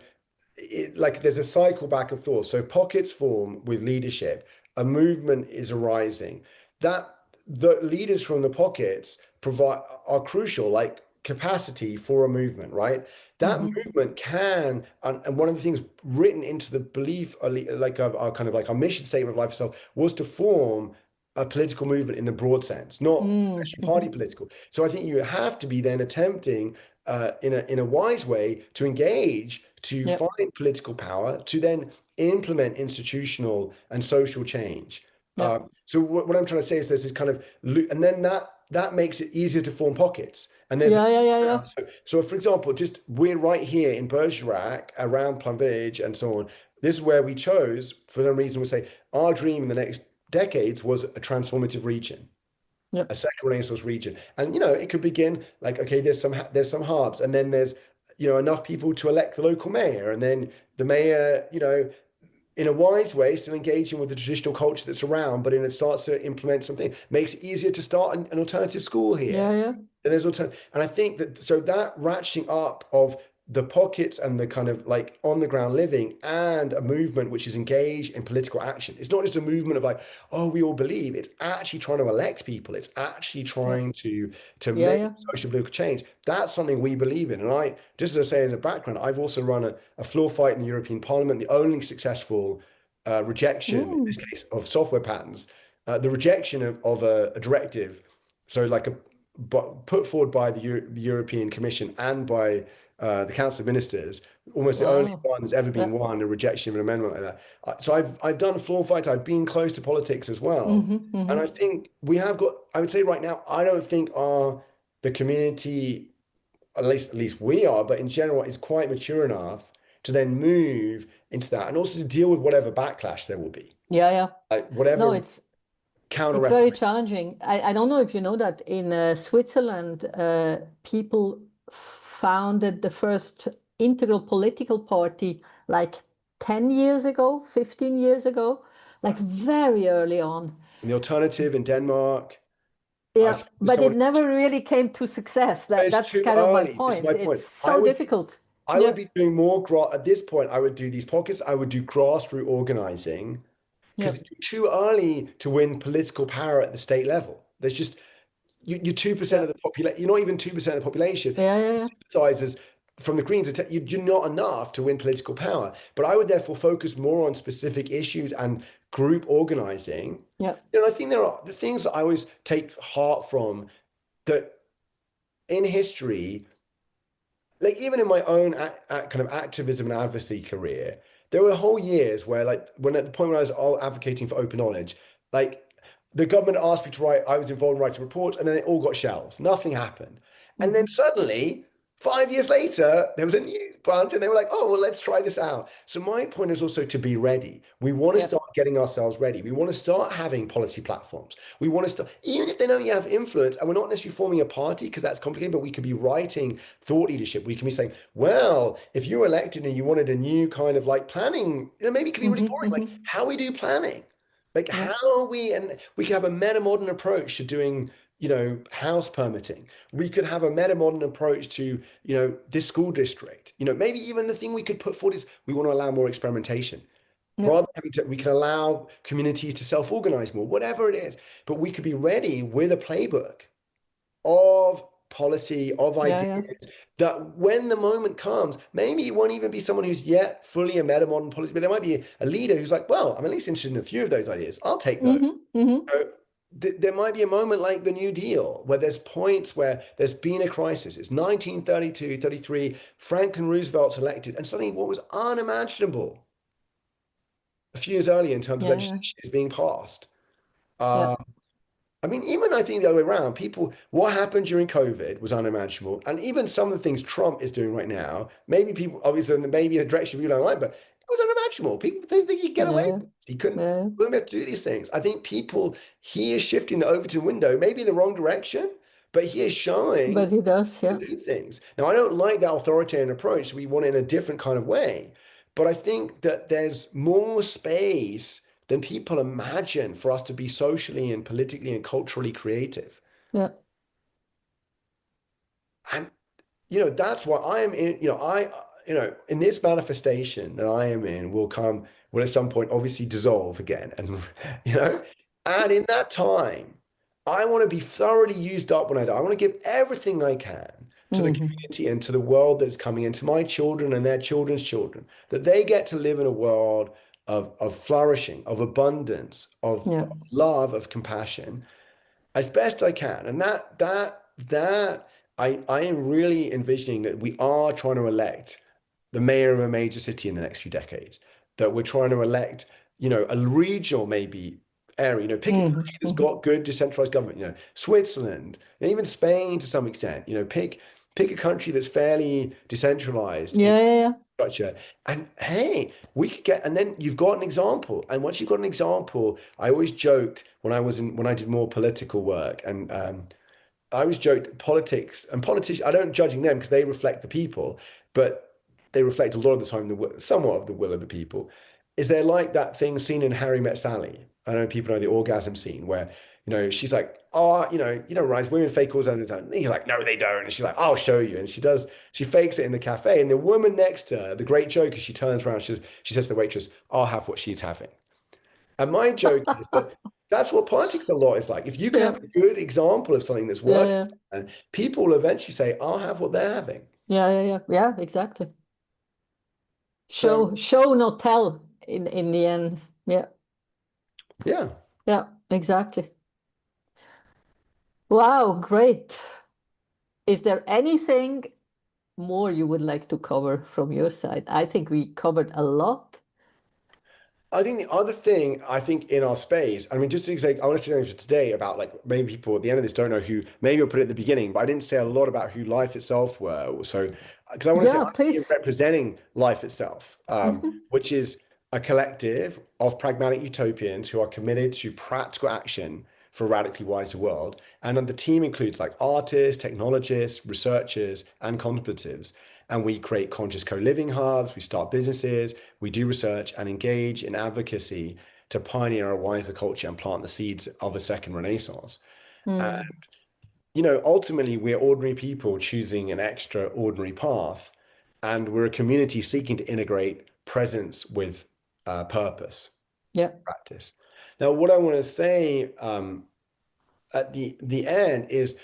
like there's a cycle back and forth. So pockets form with leadership. A movement is arising. That the leaders from the pockets provide are crucial, like capacity for a movement, right? That Hmm. movement can, and one of the things written into the belief, like our kind of like our mission statement of life itself, was to form a political movement in the broad sense, not especially party Hmm. political. So I think you have to be then attempting in a wise way to engage, to Yep. find political power, to then implement institutional and social change. Yep. So what I'm trying to say is there's this kind of and then that makes it easier to form pockets. And there's Yeah. Yeah. Yeah. Yeah. so for example, just we're right here in Bergerac around Plumvillage and so on. This is where we chose, for some reason, we say our dream in the next decades was a transformative region, a Yep. second Renaissance region. And it could begin like, okay, there's some hubs, and then there's enough people to elect the local mayor, and then the mayor, in a wise way, still engaging with the traditional culture that's around, but it starts to implement something, makes it easier to start an alternative school Yeah. here. Yeah. And there's alternative, and I think that so that ratcheting up of the pockets and the kind of like on the ground living and a movement which is engaged in political action. It's not just a movement of like, oh, we all believe. It's actually trying to elect people. It's actually Yep. trying to Yeah. make Yeah. social political change. That's something we believe in. And I, just as I say in the background, I've also run a floor fight in the European Parliament, the only successful rejection, in this Mm. case, of software patents, the rejection of a directive. So like but put forward by the European Commission and by the Council of Ministers, almost the only Wow. one that's ever been Yeah. won, a rejection of an amendment like that. So I've done floor fights. I've been close to politics as well, Hmm. and Hmm. I think we have got. I would say right now, I don't think the community, at least we are, but in general, is quite mature enough to then move into that, and also to deal with whatever backlash there will be, Yeah. Yeah. like No, whatever counter it's very reformation. challenging. I don't know if you know that in Switzerland, people founded the first integral political party like 10 years ago, 15 years ago, like very early on. And the alternative in Denmark, I Yeah, spoke to but it someone. never really came to success. It's That's too kind of my early. This is point. my It's point. so difficult. I would Yeah, be doing more at this point. I would do these pockets. I would do grassroots organizing yeah, because you're too early to win political power at the state level. You're 2% yeah, of the population. You're not even 2% of the population. yeah, yeah, Sympathizers from the Greens, you're not enough to win political power. But I would therefore focus more on specific issues and group organizing. Yeah. And I think there are the things that I always take heart from that in history, like even in my own kind of activism and advocacy career, there were whole years where like when at the point when I was all advocating for open knowledge, like the government asked me to write, I was involved in writing reports, and then it all got shelved. Nothing happened. And then Hmm. suddenly, 5 years later, there was a new bunch, and they were like, oh, well, let's try this out. So my point is also to be ready. We want to Yeah. start getting ourselves ready. We want to start having policy platforms. We want to start, even if they don't yet have influence, and we're not necessarily forming a party because that's complicated, but we could be writing thought leadership. We can be saying, well, if you were elected and you wanted a new kind of like planning, maybe it could be really Hmm. boring, like Hmm. how we do planning. Like Yeah. how we and we could have a meta modern approach to doing, house permitting. We could have a meta modern approach to, this school district. Maybe even the thing we could put forward is we want to allow more experimentation. Yeah. Rather than having to, we can allow communities to self-organize more, whatever it is. But we could be ready with a playbook of policy, of Yeah. ideas, Yeah. that when the moment comes, maybe it won't even be someone who's yet fully a meta modern policy, but there might be a leader who's like, well, I'm at least interested in a few of those ideas. I'll take those. Hmm. Hmm. So there might be a moment like the New Deal where there's points where there's been a crisis. It's 1932, 33, Franklin Roosevelt's elected, and suddenly what was unimaginable a few years earlier in terms of Yeah. Yeah. legislation is being passed. Yeah. Uh, I mean, even I think the other way around, people, what happened during COVID was unimaginable. And even some of the things Trump is doing right now, maybe people, obviously, maybe in a direction we don't like, but it was unimaginable. People didn't think he'd get away Yeah. with it. He couldn't, Yeah. wouldn't be able to do these things. I think he is shifting the Overton window, maybe in the wrong direction, but he is showing But he does. to Yeah. do things. Now, I don't like that authoritarian approach. We want it in a different kind of way. But I think that there's more space than people imagine for us to be socially and politically and culturally creative. Yeah. And, that's why I am in, in this manifestation that I am in will at some point obviously dissolve again. And, you know, and in that time, I want to be thoroughly used up when I die. I want to give everything I can to the Hmm. community and to the world that's coming into my children and their children's children, that they get to live in a world of flourishing, of abundance, Yeah. of love, of compassion as best I can. And that I am really envisioning that we are trying to elect the mayor of a major city in the next few decades, that we're trying to elect, a regional maybe area, pick a Hmm. country that's Hmm. got good decentralized government, Switzerland, and even Spain to some extent, pick a country that's fairly decentralized in Yeah. Yeah. Yeah. structure. And hey, we could get, and then you've got an example. And once you've got an example, I always joked when I did more political work, and I always joked politics and politicians. I don't judging them because they reflect the people, but they reflect a lot of the time somewhat of the will of the people. Is there like that thing seen in Harry Met Sally? I know people know the orgasm scene where she's like, oh, you don't realize women fake orgasms all the time. And he's like, no, they don't. And she's like, I'll show you. And she fakes it in the cafe. And the woman next to her, the great joke is she turns around, she says to the waitress, I'll have what she's having. And my joke is that that's what politics a lot is like. If you can Yeah. have a good example of something that's Yeah. working, Yeah. and people will eventually say, I'll have what they're having. Yeah. Yeah. Yeah. Yeah. Exactly. So Show, not tell in the end. Yeah. yeah, Yeah. Exactly. Wow. Great. Is there anything more you would like to cover from your side? I think we covered a lot. I think the other thing I think in our space, I mean, just to say, I want to say something for today about like maybe people at the end of this don't know who, maybe I'll put it at the beginning, but I didn't say a lot about who life itself were. So, because I want to say Yeah, I'm here please. representing life itself, Hmm. which is a collective of pragmatic utopians who are committed to practical action for a radically wiser world. And then the team includes like artists, technologists, researchers, and contemplatives. And we create conscious co-living hubs, we start businesses, we do research and engage in advocacy to pioneer a wiser culture and plant the seeds of a second renaissance. And, Mm. ultimately, we're ordinary people choosing an extraordinary path, and we're a community seeking to integrate presence with purpose, Yeah. practice. Now, what I want to say at the end is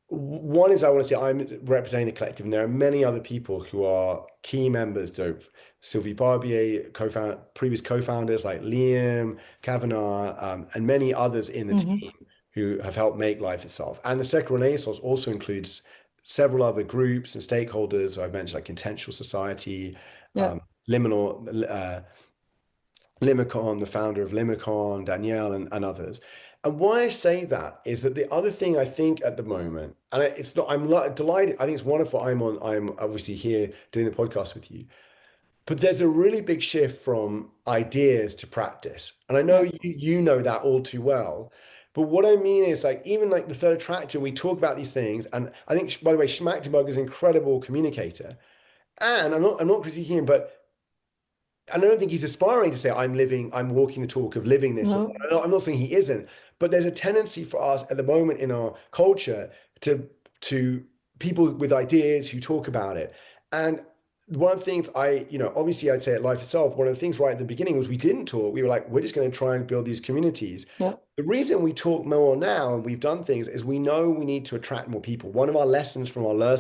one is I want to say I'm representing the collective, and there are many other people who are key members. So Sylvie Barbier, previous co-founders like Liam, Kavanagh, and many others in the Hmm. team who have helped make Life Itself. And the second Renaissance also includes several other groups and stakeholders. I've mentioned like Intentional Society, Yeah. Liminal, Limicon, the founder of Limicon, Danielle, and others. And why I say that is that the other thing I think at the moment, and it's not, delighted, I think it's wonderful I'm obviously here doing the podcast with you, but there's a really big shift from ideas to practice. And I know Yeah. you know that all too well. But what I mean is like even like the Third Attractor, we talk about these things. And I think, by the way, Schmachtenberg is an incredible communicator. And I'm not critiquing him, but and I don't think he's aspiring to say, I'm walking the talk of living this. Or No. I'm not saying he isn't, but there's a tendency for us at the moment in our culture to people with ideas who talk about it. And one of the things obviously I'd say at Life Itself, one of the things right at the beginning was we didn't talk. We were like, we're just going to try and build these communities. Yeah. The reason we talk more now and we've done things is we know we need to attract more people. One of our lessons from our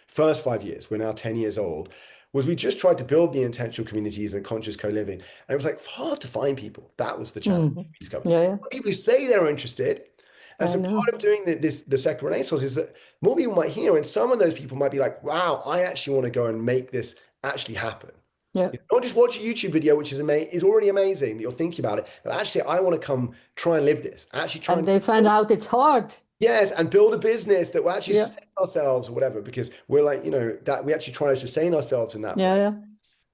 first 5 years, we're now 10 years old, was we just tried to build the intentional communities and conscious co-living. And it was like hard to find people. That was the challenge Hmm. we discovered. Yeah. Yeah. People say they're interested. And I so know. part of doing the second Renaissance is that more people might hear, and some of those people might be like, wow, I actually want to go and make this actually happen. Yeah. Not just watch a YouTube video, which is already amazing that you're thinking about it, but actually I want to come try and live this. Actually try And and they find out it's hard. yes, and build a business that will actually Yeah. sustain ourselves or whatever, because we're like, that we actually try to sustain ourselves in that Yeah. way.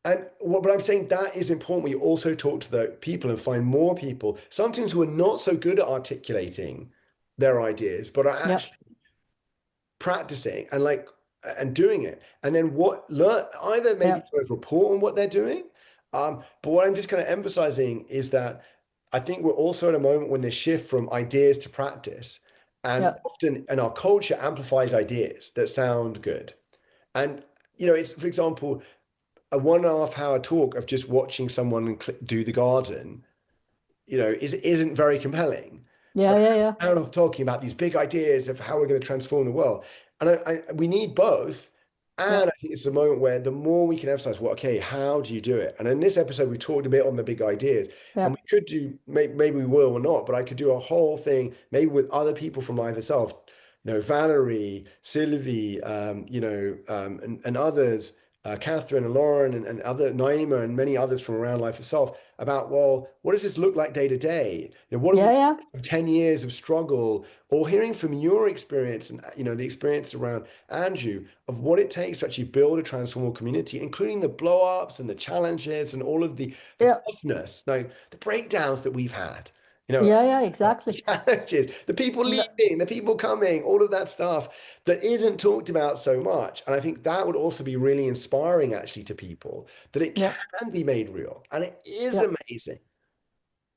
Yeah. But I'm saying that is important. We also talk to the people and find more people, sometimes who are not so good at articulating their ideas, but are Yeah. actually practicing and doing it. And then learn either maybe Yeah. sort of report on what they're doing. But what I'm just kind of emphasizing is that I think we're also at a moment when there's shift from ideas to practice. And Yeah. often in our culture amplifies ideas that sound good. And it's for example, a 1.5 hour talk of just watching someone do the garden, isn't very compelling. Yeah. But Yeah. Yeah. an hour of talking about these big ideas of how we're going to transform the world, and we need both. Yeah. And I think it's a moment where the more we can emphasize, well, okay, how do you do it? And in this episode, we talked a bit on the big ideas, and Yeah. we could do maybe we will or not, but I could do a whole thing maybe with other people from Life Itself, Valerie, Sylvie, and others, Catherine and Lauren and other Naima and many others from around Life Itself about, well, what does this look like day to day? What are Yeah. Yeah. 10 years of struggle, or hearing from your experience and the experience around Andrew of what it takes to actually build a transformable community, including the blow-ups and the challenges and all of the Yeah. toughness, the breakdowns that we've had, Yeah. Yeah. the Exactly. challenges, the people No, leaving, the people coming, all of that stuff that isn't talked about so much. And I think that would also be really inspiring actually to people, that it yeah. can be made real. And it is Yeah. amazing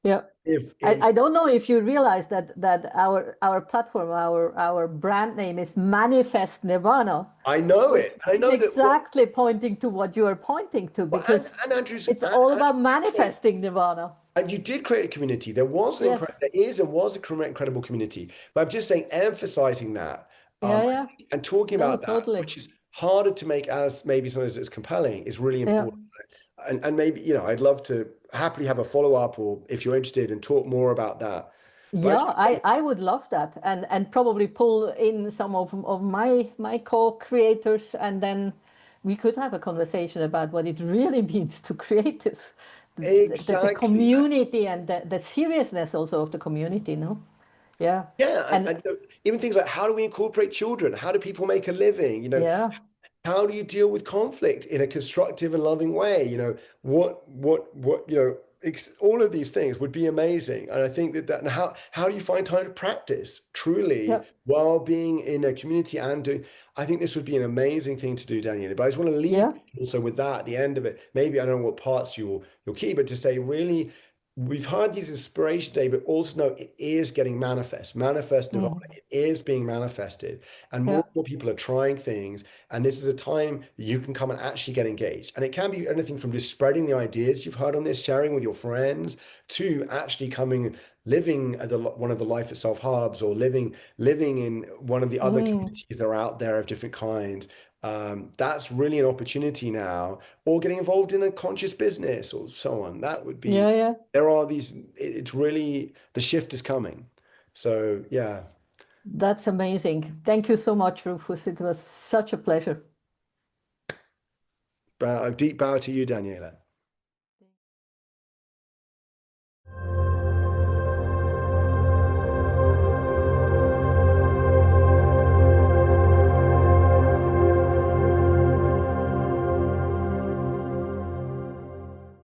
Yeah. if I don't know if you realize that our platform, our brand name is Manifest Nirvana, I know which it. I is know that exactly pointing to what you are pointing to, because and Andrew's it's all about manifesting Nirvana. and you did create a community. Yes. There is and was incredible community. But I'm just saying, emphasizing that Yeah. Yeah. and talking No, about that, totally. which is harder to make as maybe sometimes as compelling, is really Yeah. important. And maybe, I'd love to happily have a follow-up, or if you're interested, and talk more about that. But I Yeah, just think, I would love that, and probably pull in some of my co-creators, and then we could have a conversation about what it really means to create this, the exactly. community, and the seriousness also of the community, no? Yeah. Yeah, And even things like, how do we incorporate children? How do people make a living? yeah, How do you deal with conflict in a constructive and loving way? All of these things would be amazing. And I think and how do you find time to practice truly yeah, while being in a community and doing, I think this would be an amazing thing to do, Daniela. But I just want to leave yeah, also with that at the end of it. Maybe I don't know what parts you'll keep, but to say really, we've had these inspiration day, but also know it is getting manifest Nirvana. mhm, It is being manifested, and more yeah, and more people are trying things. And this is a time that you can come and actually get engaged. And it can be anything from just spreading the ideas you've heard on this, sharing with your friends, to actually coming living at one of the life itself hubs, or living in one of the other Mm. communities that are out there of different kinds. That's really an opportunity now, or getting involved in a conscious business or so on. That would be, Yeah, yeah. there are these, it's really, the shift is coming. So yeah, That's amazing. Thank you so much, Rufus. It was such a pleasure. a deep bow to you, Daniela.